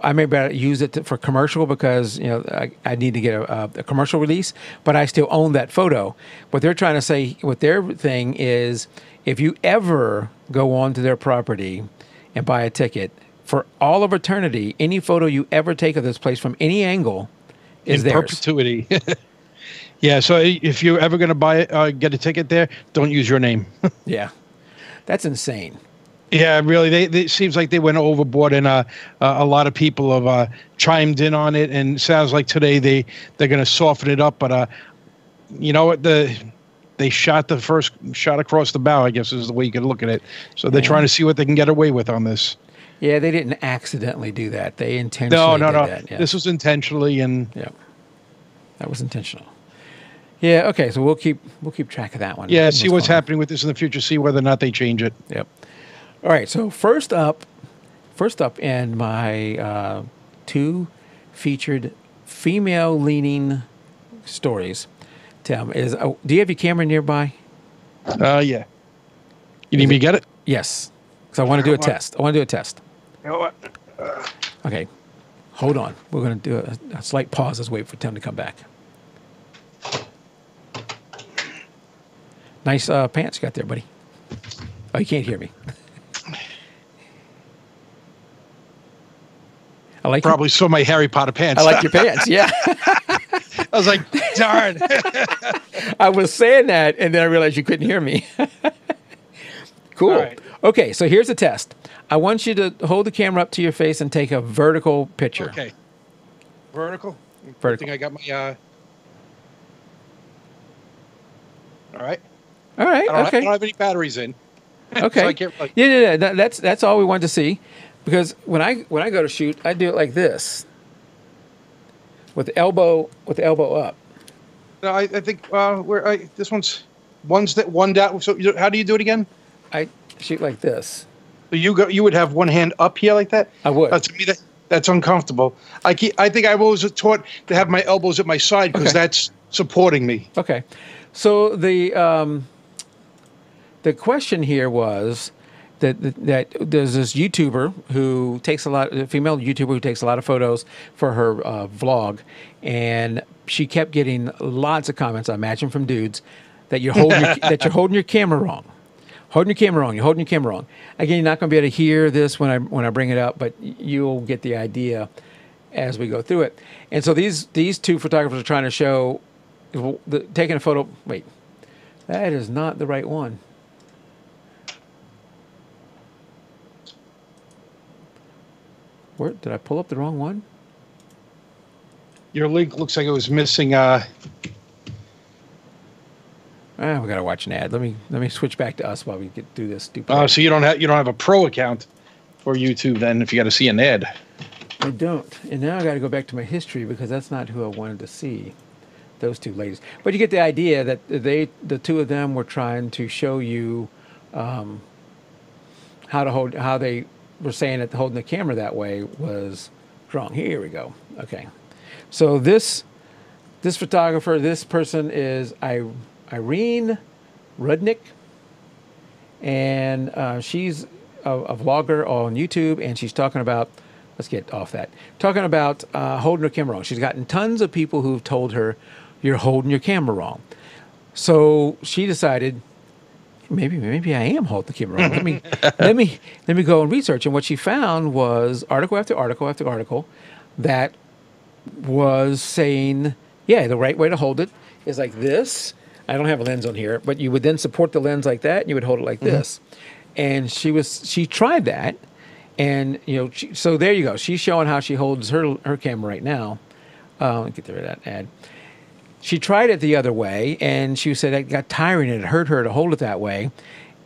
I may better use it for commercial, because I need to get a commercial release, but I still own that photo. What they're trying to say with their thing is, if you ever go onto their property and buy a ticket, for all of eternity, any photo you ever take of this place from any angle is theirs. In perpetuity. Yeah, so if you're ever going to get a ticket there, don't use your name. Yeah, that's insane. Yeah, really. It seems like they went overboard, and a lot of people have chimed in on it. And it sounds like today they're going to soften it up. But you know what? They shot the first shot across the bow, I guess, is the way you could look at it. So they're trying to see what they can get away with on this. Yeah, they didn't accidentally do that. They intentionally did that. Yeah. This was intentionally, and that was intentional. Yeah. Okay. So we'll keep track of that one. Yeah. See what's happening with this in the future. See whether or not they change it. Yep. All right. So first up in my 2 featured female-leaning stories. Tell me, do you have your camera nearby? Yeah. You need me to get it? Yes, because I want to do a test. I want to do a test. You know what? Okay, hold on. We're going to do a slight pause. Let's wait for Tim to come back. Nice pants you got there, buddy. Oh, you can't hear me. I like Probably saw my Harry Potter pants. I like your pants. Yeah. I was like, darn. I was saying that, and then I realized you couldn't hear me. Cool. All right. Okay, so here's the test. I want you to hold the camera up to your face and take a vertical picture. Okay. Vertical? Vertical. I think I got my... All right. All right. I Okay. don't have any batteries in. Okay. So I can't, like, Yeah. That's all we wanted to see, because when I go to shoot, I do it like this, with the elbow up. no, I think this one's one down. So how do you do it again? I shoot like this. So you would have one hand up here like that? I would. To me, that's uncomfortable. I think I've always taught to have my elbows at my side because that's supporting me. Okay. So the question here was that there's this YouTuber who takes a female YouTuber who takes a lot of photos for her vlog, and she kept getting lots of comments, I imagine from dudes, that you're holding your camera wrong. Holding your camera wrong. You're holding your camera wrong. Again, you're not going to be able to hear this when I bring it up, but you'll get the idea as we go through it. And so these two photographers are trying to show taking a photo. Wait, that is not the right one. Where did I pull up the wrong one? Your link looks like it was missing. We gotta watch an ad. Let me switch back to us while we get through this stupid. So you don't have a pro account for YouTube then if you got to see an ad. I don't. And now I got to go back to my history because that's not who I wanted to see. Those two ladies. But you get the idea that the two of them were trying to show you how they were saying that holding the camera that way was wrong. Here we go. Okay. So this photographer, this person is Irene Rudnick, and she's a vlogger on YouTube, and she's talking about, let's get off that, talking about holding her camera wrong. She's gotten tons of people who've told her, you're holding your camera wrong. So she decided, maybe I am holding the camera wrong. Let me go and research. And what she found was article after article after article that was saying, yeah, the right way to hold it is like this. I don't have a lens on here, but you would then support the lens like that, and you would hold it like this. And she tried that, and so there you go. She's showing how she holds her camera right now. Get rid of that ad. She tried it the other way, and she said it got tiring and it hurt her to hold it that way.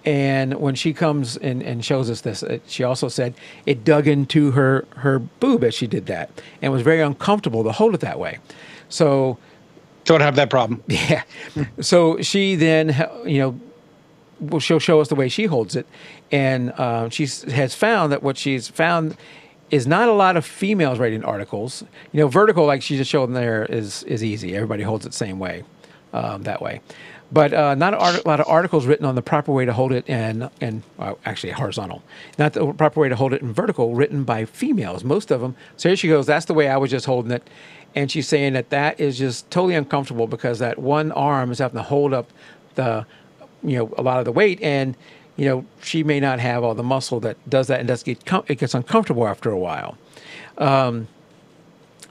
And when she comes and shows us this, she also said it dug into her boob as she did that, and it was very uncomfortable to hold it that way. So don't have that problem. Yeah. So she then, she'll show us the way she holds it, and she has found that what she's found is not a lot of females writing articles. Vertical, like she just showed there, is easy. Everybody holds it the same way, that way. But not a lot of articles written on the proper way to hold it and actually horizontal. Not the proper way to hold it in vertical, written by females, most of them. So here she goes, that's the way I was just holding it. And she's saying that is just totally uncomfortable because that one arm is having to hold up a lot of the weight, and she may not have all the muscle that does that, and it gets uncomfortable after a while.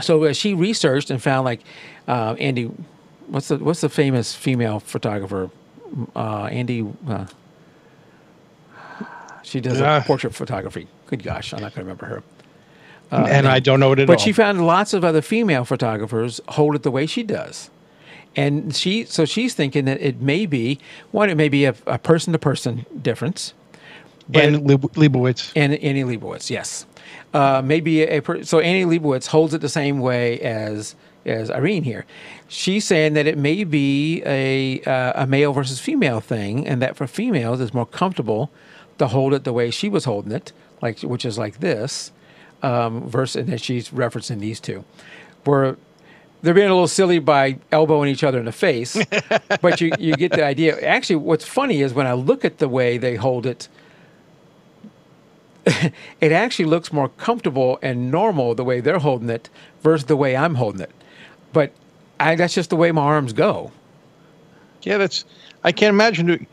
So she researched and found Andy, what's the famous female photographer? Andy. She does portrait photography. Good gosh, I'm not going to remember her. And I don't know it at all. But she found lots of other female photographers hold it the way she does. And she's thinking that it may be a person-to-person difference. And Leibowitz. And Annie Leibowitz, yes. So Annie Leibowitz holds it the same way as Irene here. She's saying that it may be a male versus female thing, and that for females it's more comfortable to hold it the way she was holding it, which is like this. And then she's referencing these two. they're being a little silly by elbowing each other in the face, but you get the idea. Actually, what's funny is when I look at the way they hold it, it actually looks more comfortable and normal the way they're holding it versus the way I'm holding it. But that's just the way my arms go. Yeah, I can't imagine doing,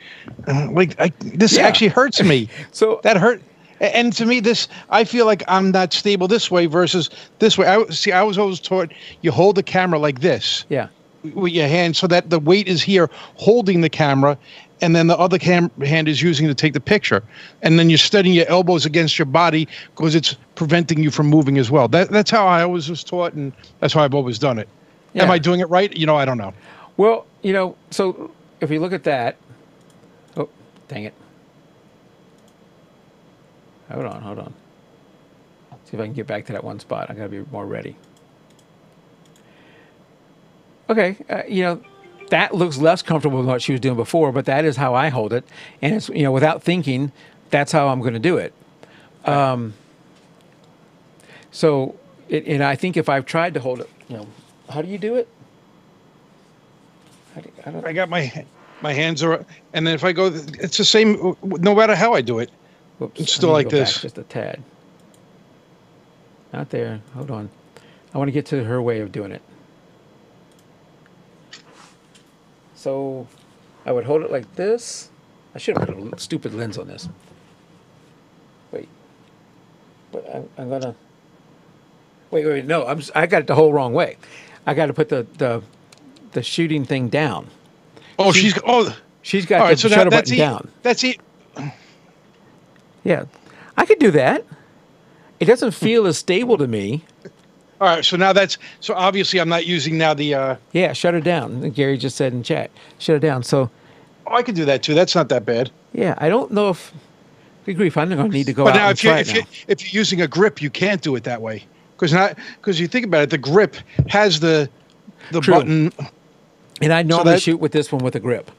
this actually hurts me. So that hurt. And to me, I feel like I'm not stable this way versus this way. I was always taught you hold the camera like this. Yeah. With your hand so that the weight is here holding the camera, and then the other hand is using to take the picture. And then you're steadying your elbows against your body because it's preventing you from moving as well. That's how I always was taught, and that's how I've always done it. Yeah. Am I doing it right? I don't know. Well, so if you look at that, oh, dang it. Hold on. See if I can get back to that one spot. I got to be more ready. Okay, that looks less comfortable than what she was doing before, but that is how I hold it, and it's without thinking, that's how I'm going to do it. So, and I think if I've tried to hold it, how do you do it? I got my hands are, and then if I go, it's the same. No matter how I do it, it's still like this. Just a tad. Not there. Hold on. I want to get to her way of doing it. So I would hold it like this. I should have put a stupid lens on this. Wait. But I'm going to... Wait. No, I got it the whole wrong way. I got to put the shooting thing down. Oh, she's got the shutter button down. That's it. Yeah. I could do that. It doesn't feel as stable to me. All right, so now so obviously I'm not using now the... Yeah, shut her down. Gary just said in chat, shut her down. So... Oh, I could do that too. That's not that bad. Yeah, I don't know if... Good grief, I'm going to need to go out and try it now. If you're using a grip, you can't do it that way. Because you think about it, the grip has the button... And I normally shoot with this one with a grip.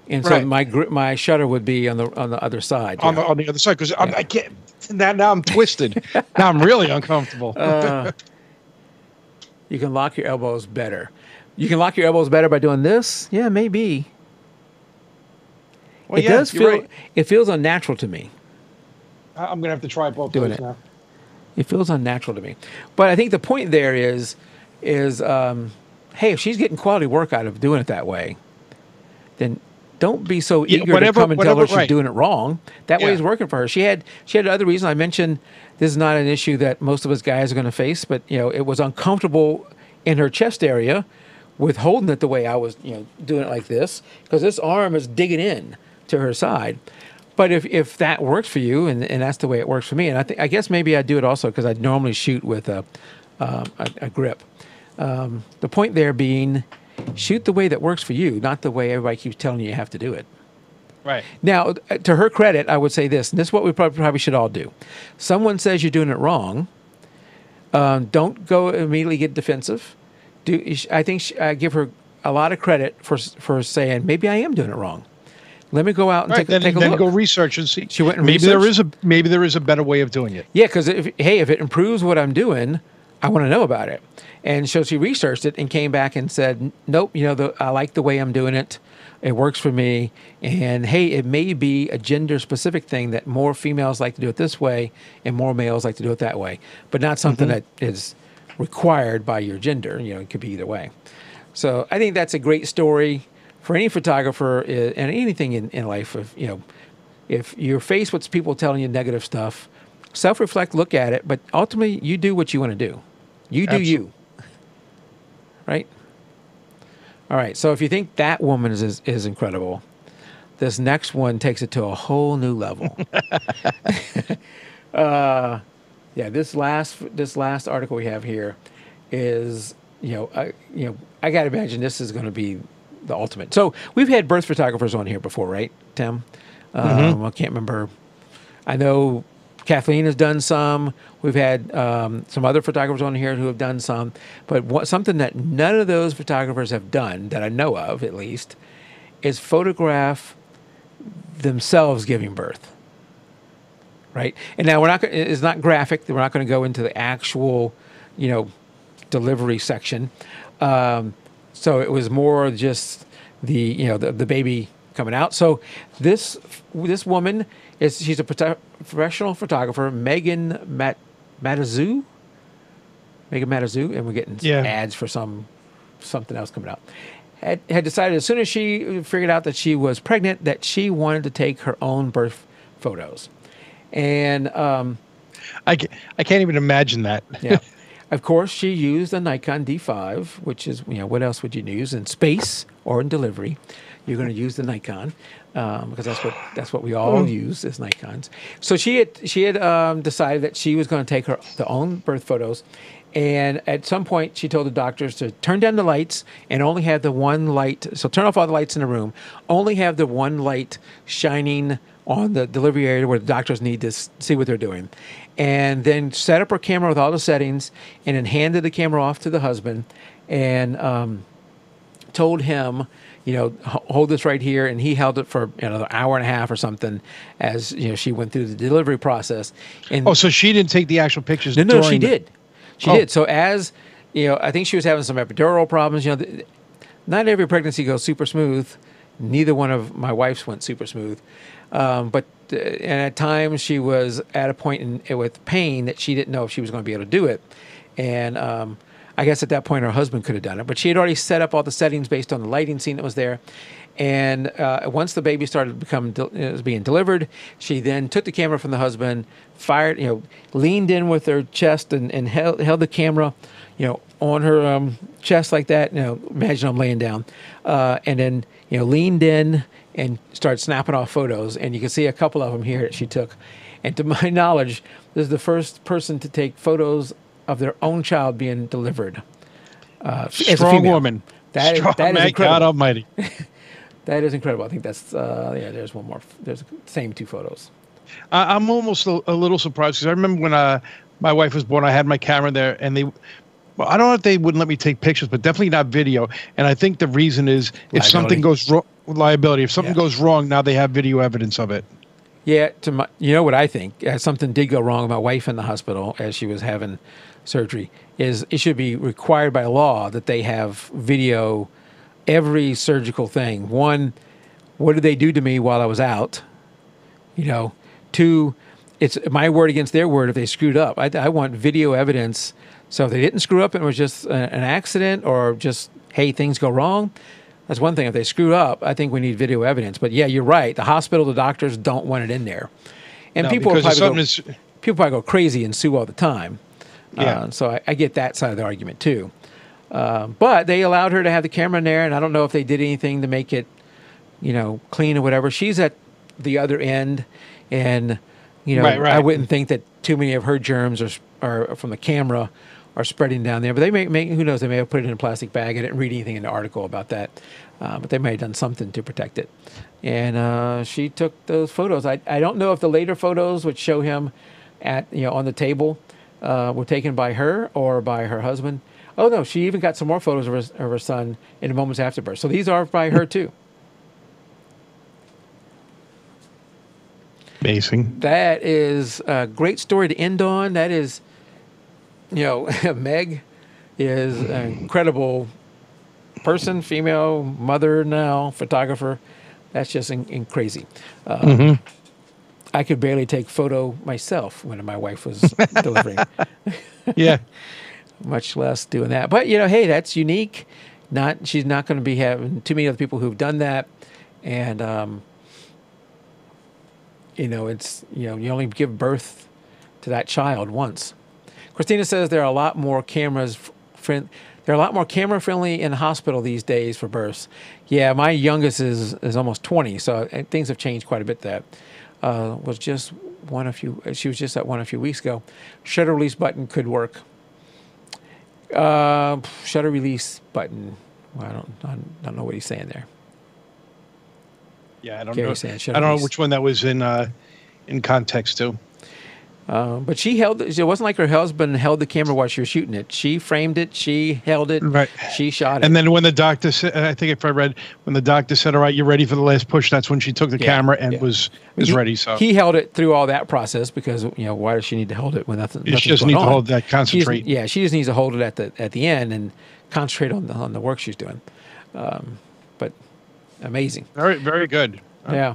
And so my shutter would be on the other side. On the other side, because I can't... Now I'm twisted. Now I'm really uncomfortable. You can lock your elbows better. You can lock your elbows better by doing this? Yeah, maybe. Well, does feel right. It feels unnatural to me. I'm going to have to try both doing it now. It feels unnatural to me. But I think the point there is hey, if she's getting quality work out of doing it that way, then don't be so eager to come and tell her she's doing it wrong. That way is working for her. She had other reasons. I mentioned this is not an issue that most of us guys are going to face, but it was uncomfortable in her chest area with holding it the way I was, doing it like this, because this arm is digging in to her side. But if that works for you, and that's the way it works for me, and I guess maybe I do it also because I normally shoot with a grip. The point there being, shoot the way that works for you, not the way everybody keeps telling you have to do it. Right. Now, to her credit, I would say this, and this is what we probably should all do. Someone says you're doing it wrong. Don't go immediately get defensive. I think I give her a lot of credit for saying, maybe I am doing it wrong. Let me go out and take a look. Then go research and see. She went and maybe there is a better way of doing it. Yeah, because if it improves what I'm doing, I want to know about it. And so she researched it and came back and said, nope, I like the way I'm doing it. It works for me. And hey, it may be a gender specific thing that more females like to do it this way and more males like to do it that way, but not something that is required by your gender. It could be either way. So I think that's a great story for any photographer and anything in life. If you're faced with people telling you negative stuff, self-reflect, look at it, but ultimately you do what you want to do. You do you. Right? All right. So if you think that woman is incredible, this next one takes it to a whole new level. This last article we have here is, I got to imagine this is going to be the ultimate. So we've had birth photographers on here before, right, Tim? I can't remember. I know Kathleen has done some. We've had some other photographers on here who have done some. But something that none of those photographers have done, that I know of at least, is photograph themselves giving birth. Right? And now it's not graphic. We're not going to go into the actual, delivery section. So it was more just the baby coming out. So this woman she's a professional photographer, Matazu, and we're getting ads for something else coming out. Had decided as soon as she figured out that she was pregnant that she wanted to take her own birth photos, and I can't even imagine that. yeah. Of course, she used a Nikon D5, which is, what else would you use in space or in delivery? You're going to use the Nikon because that's what we all use as Nikons. So she had decided that she was going to take her own birth photos, and at some point she told the doctors to turn down the lights and only have the one light. So turn off all the lights in the room, only have the one light shining on the delivery area where the doctors need to see what they're doing. And then set up her camera with all the settings and then handed the camera off to the husband and told him, hold this right here. And he held it for another hour and a half or something as, she went through the delivery process. And so she didn't take the actual pictures? No, she did. She did. So as, I think she was having some epidural problems. Not every pregnancy goes super smooth. Neither one of my wife's went super smooth. And at times she was at a point with pain that she didn't know if she was going to be able to do it. And I guess at that point her husband could have done it. But she had already set up all the settings based on the lighting scene that was there. And once the baby started being delivered, she then took the camera from the husband, fired, leaned in with her chest and held the camera, on her chest like that. Imagine I'm laying down, and then leaned in and started snapping off photos. And you can see a couple of them here that she took. And to my knowledge, this is the first person to take photos of their own child being delivered. Strong woman. That is incredible. God Almighty. That is incredible. I think that's there's one more. There's the same two photos. I'm almost a little surprised because I remember when my wife was born, I had my camera there, and I don't know if they wouldn't let me take pictures, but definitely not video. And I think the reason is if something goes wrong, liability. If something goes wrong, now they have video evidence of it. Yeah, what I think, something did go wrong with my wife in the hospital as she was having surgery, is it should be required by law that they have video every surgical thing. One, what did they do to me while I was out? Two, it's my word against their word if they screwed up. I want video evidence. So if they didn't screw up and it was just an accident or just, hey, things go wrong, that's one thing. If they screw up, I think we need video evidence. But yeah, you're right. The hospital, the doctors don't want it in there. And people probably go crazy and sue all the time. Yeah. So I get that side of the argument too. But they allowed her to have the camera in there, and I don't know if they did anything to make it, clean or whatever. She's at the other end, and right. I wouldn't think that too many of her germs are from the camera are spreading down there. But they may who knows? They may have put it in a plastic bag. I didn't read anything in the article about that, but they may have done something to protect it. And she took those photos. I don't know if the later photos which show him at on the table were taken by her or by her husband. Oh no, she even got some more photos of her son in the moments after birth. So these are by her too. Amazing. That is a great story to end on. That is, Meg is an incredible person, female, mother now, photographer. That's just crazy. I could barely take photo myself when my wife was delivering. Yeah. Much less doing that. But, hey, that's unique. She's not going to be having too many other people who've done that. And, it's, you only give birth to that child once. Christina says there are a lot more camera friendly in the hospital these days for births. Yeah, my youngest is almost 20, so things have changed quite a bit. That was just she was just at one a few weeks ago. Shutter release button could work. Shutter release button. Well, I don't know what he's saying there. Yeah, I don't Gary's know. Saying I don't know which one that was in context to. But she held it. It wasn't like her husband held the camera while she was shooting it. She framed it. She held it. Right. She shot it. And then when the doctor said, I think if I read, when the doctor said, "All right, you're ready for the last push," that's when she took the camera and was ready. So he held it through all that process because why does she need to hold it when nothing? She just needs to hold that, concentrate. She just needs to hold it at the end and concentrate on the work she's doing. But amazing. Very, very good. Yeah.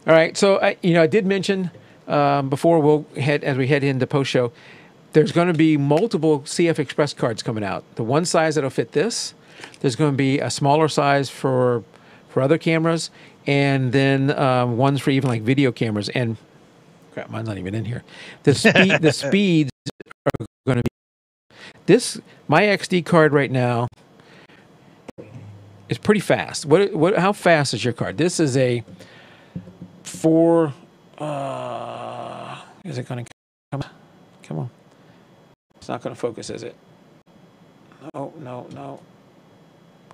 All right. So I did mention before as we head into post show, there's going to be multiple CF Express cards coming out. The one size that'll fit this. There's going to be a smaller size for other cameras, and then ones for even like video cameras. And crap, mine's not even in here. The speeds are going to be my XD card right now is pretty fast. How fast is your card? This is a 4. Is it going to come on? It's not going to focus, is it? No.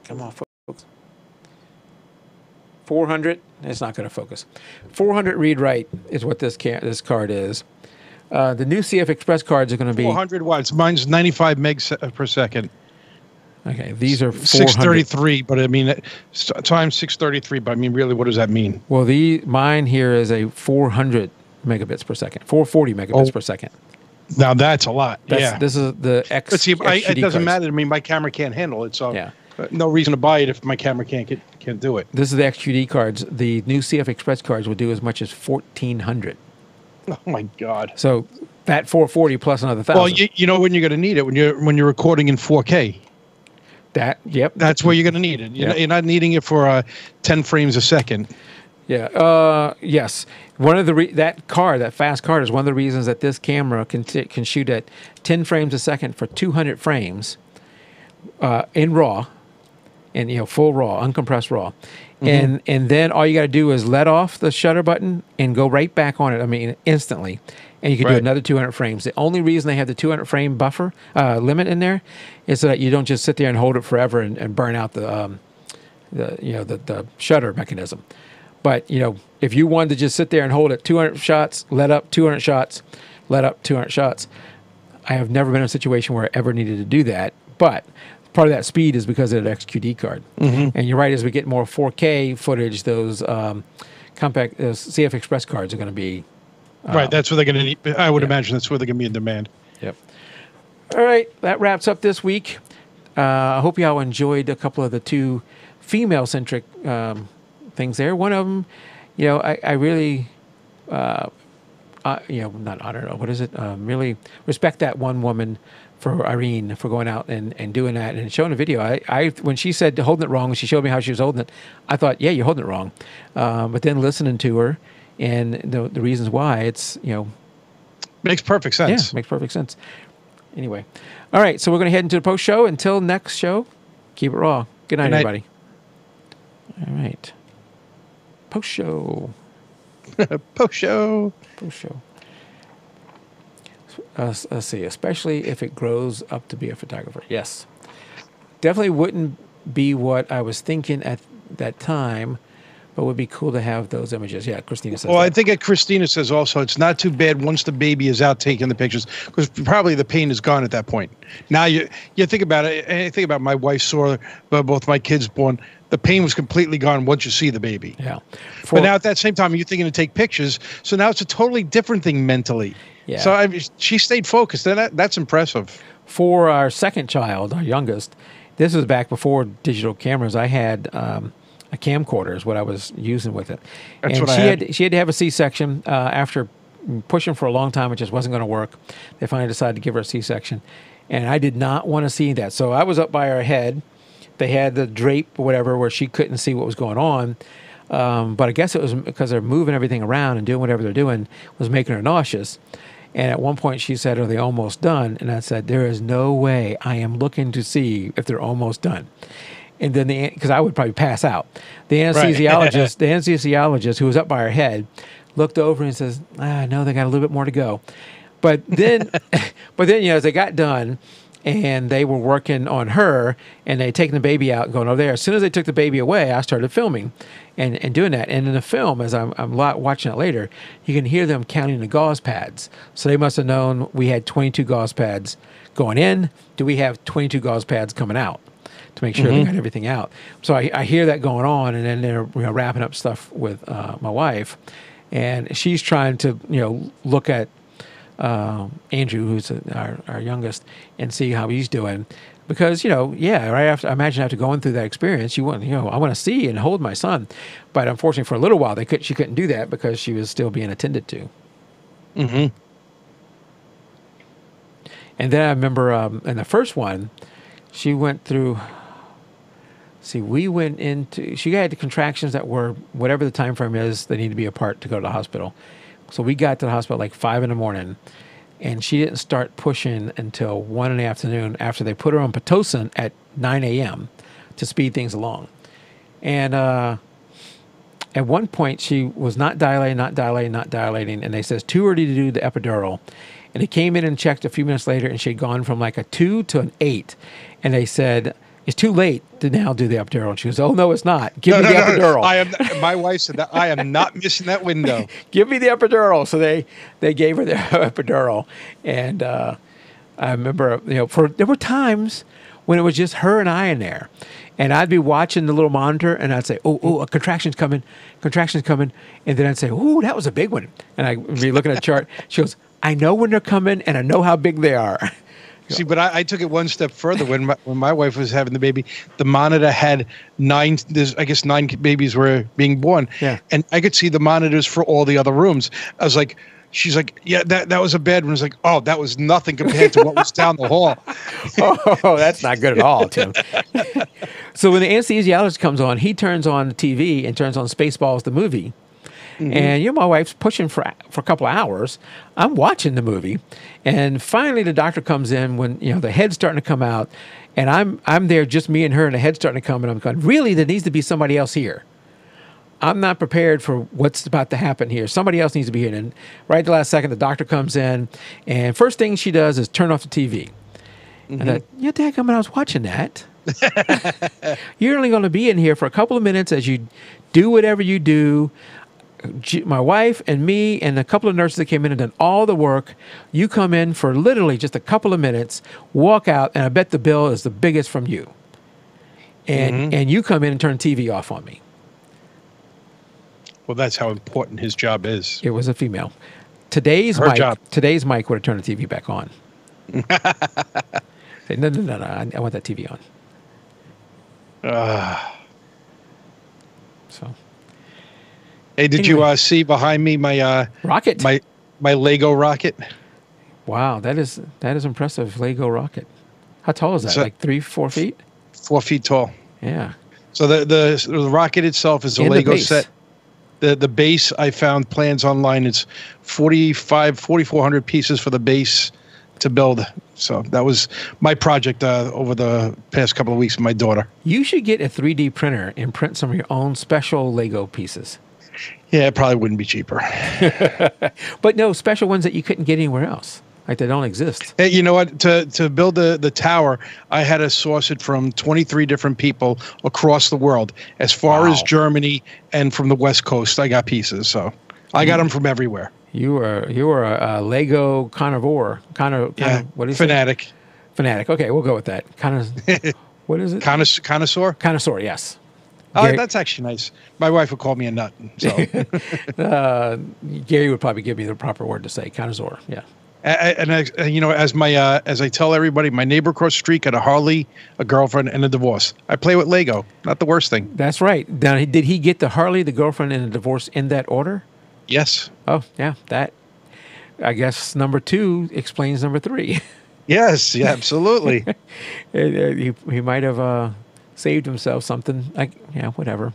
Come on, folks. 400. It's not going to focus. 400 read write is what this card is. The new CF Express cards are going to be 400 watts. Mine's 95 megs per second. Okay, these are 633, but I mean times 633. But I mean, really, what does that mean? Well, mine here is a 400 megabits per second, 440 megabits per second. Now that's a lot. This is the X. But see, it doesn't cards. matter to me. My camera can't handle it, so yeah. No reason to buy it if my camera can't do it. This is the XQD cards. The new CF Express cards will do as much as 1,400. Oh my God! So that 440 plus another 1,000. Well, you know when you're going to need it when you're recording in 4K. That's where you're going to need it. You're not needing it for 10 frames a second. Yeah. Yes. One of that fast card is one of the reasons that this camera can shoot at 10 frames a second for 200 frames in RAW, and full RAW, uncompressed RAW, and then all you got to do is let off the shutter button and go right back on it. I mean, instantly, and you can do another 200 frames. The only reason they have the 200 frame buffer limit in there is so that you don't just sit there and hold it forever and burn out the shutter mechanism. But if you wanted to just sit there and hold it 200 shots, let up 200 shots, let up 200 shots, I have never been in a situation where I ever needed to do that. But part of that speed is because of that XQD card. And you're right, as we get more 4K footage, those compact CF Express cards are going to be right. That's where they're going to need. I would imagine that's where they're going to be in demand. Yep. All right, that wraps up this week. I hope y'all enjoyed a couple of the two female-centric things there. One of them, I really, not I don't know, what is it? Really respect that one woman, for Irene, for going out and doing that and showing a video. I when she said holding it wrong, when she showed me how she was holding it, I thought, yeah, you're holding it wrong. But then listening to her and the reasons why, it's, makes perfect sense. Yeah, makes perfect sense. Anyway. All right, so we're going to head into the post show. Until next show, keep it raw. Good night, everybody. All right. Post show. Post show. Post show. Let's see, especially if it grows up to be a photographer. Yes. Definitely wouldn't be what I was thinking at that time, but would be cool to have those images. Yeah, Christina says. Well, I think Christina says also it's not too bad once the baby is out taking the pictures, because probably the pain is gone at that point. Now you think about it. And I think about my wife saw both my kids born. The pain was completely gone once you see the baby. Yeah. But now at that same time, you're thinking to take pictures. So now it's a totally different thing mentally. Yeah. So she stayed focused, and that's impressive. For our second child, our youngest, this was back before digital cameras. I had a camcorder is what I was using with it. That's and what she had to have a C-section after pushing for a long time. It just wasn't going to work. They finally decided to give her a C-section, and I did not want to see that. So I was up by her head. They had the drape or whatever where she couldn't see what was going on. But I guess it was because they're moving everything around and doing whatever they're doing was making her nauseous. And at one point she said, are they almost done? And I said, there is no way. I am looking to see if they're almost done. And then because I would probably pass out. The anesthesiologist who was up by her head looked over and says, no, they got a little bit more to go. But then, as they got done, and they were working on her, and they had taken the baby out and going over there. As soon as they took the baby away, I started filming and doing that. And in the film, as I'm watching it later, you can hear them counting the gauze pads. So they must have known we had 22 gauze pads going in. Do we have 22 gauze pads coming out to make sure they got everything out? So I hear that going on, and then they're wrapping up stuff with my wife. And she's trying to look at Andrew, who's our youngest, and see how he's doing. because yeah, right after, I imagine after going through that experience, you want, I want to see and hold my son, but unfortunately for a little while she couldn't do that because she was still being attended to. Mm-hmm. And then I remember in the first one, she went through. See, she had the contractions that were whatever the time frame is. They need to be apart to go to the hospital. So we got to the hospital like 5 a.m, and she didn't start pushing until 1 p.m. after they put her on Pitocin at 9 a.m. to speed things along. And at one point, she was not dilating, and they says too early to do the epidural. And they came in and checked a few minutes later, and she had gone from like a 2 to an 8. And they said, it's too late to now do the epidural. And she goes, oh, no, it's not. Give me the epidural. My wife said that I am not missing that window. Give me the epidural. So they gave her the epidural. And I remember, there were times when it was just her and I in there. And I'd be watching the little monitor, and I'd say, oh, a contraction's coming. And then I'd say, oh, that was a big one. And I'd be looking at the chart. She goes, I know when they're coming, and I know how big they are. See, but I took it one step further. When my wife was having the baby, the monitor had 9 babies were being born. Yeah. And I could see the monitors for all the other rooms. I was like, she's like, yeah, that was a bad one. I was like, oh, that was nothing compared to what was down the hall. Oh, that's not good at all, Tim. So when the anesthesiologist comes on, he turns on the TV and turns on Spaceballs, the movie. Mm-hmm. And my wife's pushing for a couple of hours. I'm watching the movie, and finally the doctor comes in when the head's starting to come out, and I'm there, just me and her, and the head's starting to come, and I'm going, really, there needs to be somebody else here. I'm not prepared for what's about to happen here. Somebody else needs to be here. And right at the last second, the doctor comes in, and first thing she does is turn off the TV. Mm-hmm. And I thought, dadgummit, I was watching that. You're only going to be in here for a couple of minutes as you do whatever you do. My wife and me and a couple of nurses that came in and done all the work. You come in for literally just a couple of minutes, walk out, and I bet the bill is the biggest from you. And you come in and turn TV off on me. Well, that's how important his job is. It was a female. Today's Mike would have turned the TV back on. Say, no, I want that TV on. So. Hey, did you see behind me my rocket? My Lego rocket? Wow, that is impressive. Lego rocket. How tall is that? So, like 3-4 feet? 4 feet tall. Yeah. So the rocket itself is a Lego set. The base, I found plans online. It's 4,400 pieces for the base to build. So that was my project over the past couple of weeks with my daughter. You should get a 3D printer and print some of your own special Lego pieces. Yeah, it probably wouldn't be cheaper. But no, special ones that you couldn't get anywhere else. Like they don't exist. Hey, you know what? To build the tower, I had to source it from 23 different people across the world, as far as Germany and from the West Coast. I got pieces, so I got them from everywhere. You were a Lego carnivore, kind of what is fanatic? It? Fanatic. Okay, we'll go with that. What is it? Connoisseur. Connoisseur. Yes. Oh, that's actually nice. My wife would call me a nut. So Gary would probably give me the proper word to say. Connoisseur. Yeah. And as I tell everybody, my neighbor across the street got a Harley, a girlfriend, and a divorce. I play with Lego. Not the worst thing. That's right. Now, did he get the Harley, the girlfriend, and the divorce in that order? Yes. Oh, yeah. That, I guess, number 2 explains number 3. Yes. Yeah. Absolutely. He might have saved himself something. Whatever.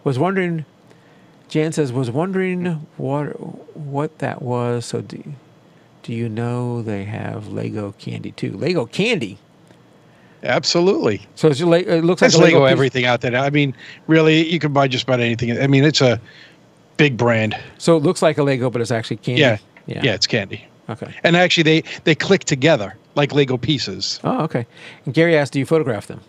Was wondering. Jan says, was wondering what that was. So do you know they have Lego candy too? Lego candy? Absolutely. So it looks like there's Lego everything out there. I mean, really, you can buy just about anything. I mean, it's a big brand. So it looks like a Lego, but it's actually candy? Yeah, it's candy. Okay. And actually, they click together like Lego pieces. Oh, okay. And Gary asked, do you photograph them?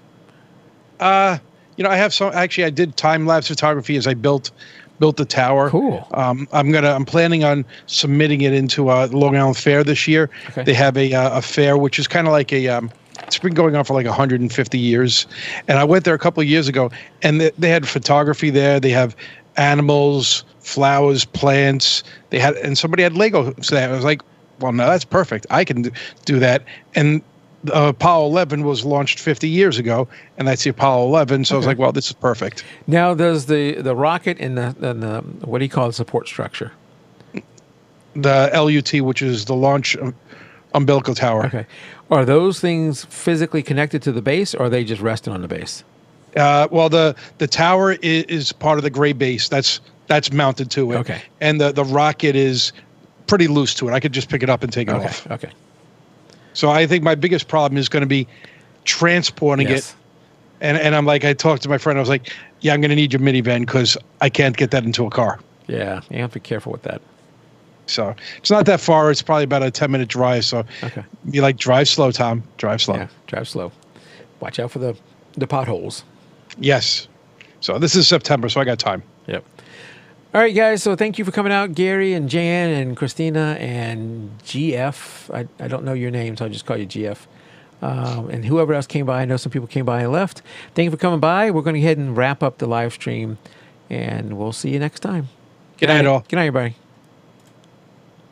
I have some. Actually, I did time-lapse photography as I built the tower. Cool. I'm planning on submitting it into Long Island Fair this year. Okay. They have a fair which is kind of like it's been going on for like 150 years, and I went there a couple of years ago, and they had photography there. They have animals, flowers, plants. And somebody had Lego. So I was like, well, no, that's perfect. I can do that. And Apollo 11 was launched 50 years ago, and that's the Apollo 11. So I was like, well, this is perfect. Now, does the rocket and the what do you call the support structure? The LUT, which is the launch umbilical tower. Okay. Are those things physically connected to the base, or are they just resting on the base? Well, the tower is part of the gray base. That's mounted to it. Okay. And the rocket is pretty loose to it. I could just pick it up and take it Okay. off. Okay. So I think my biggest problem is going to be transporting Yes. it. And I'm like, I talked to my friend. I was like, yeah, I'm going to need your minivan because I can't get that into a car. Yeah, you have to be careful with that. So it's not that far. It's probably about a 10-minute drive. So Okay. you like drive slow, Tom. Drive slow. Yeah, drive slow. Watch out for the potholes. Yes. So this is September, so I got time. Yep. All right, guys. So thank you for coming out, Gary and Jan and Christina and GF. I don't know your name, so I'll just call you GF. And whoever else came by. I know some people came by and left. Thank you for coming by. We're going to go ahead and wrap up the live stream, and we'll see you next time. Good night, all. Good night, everybody.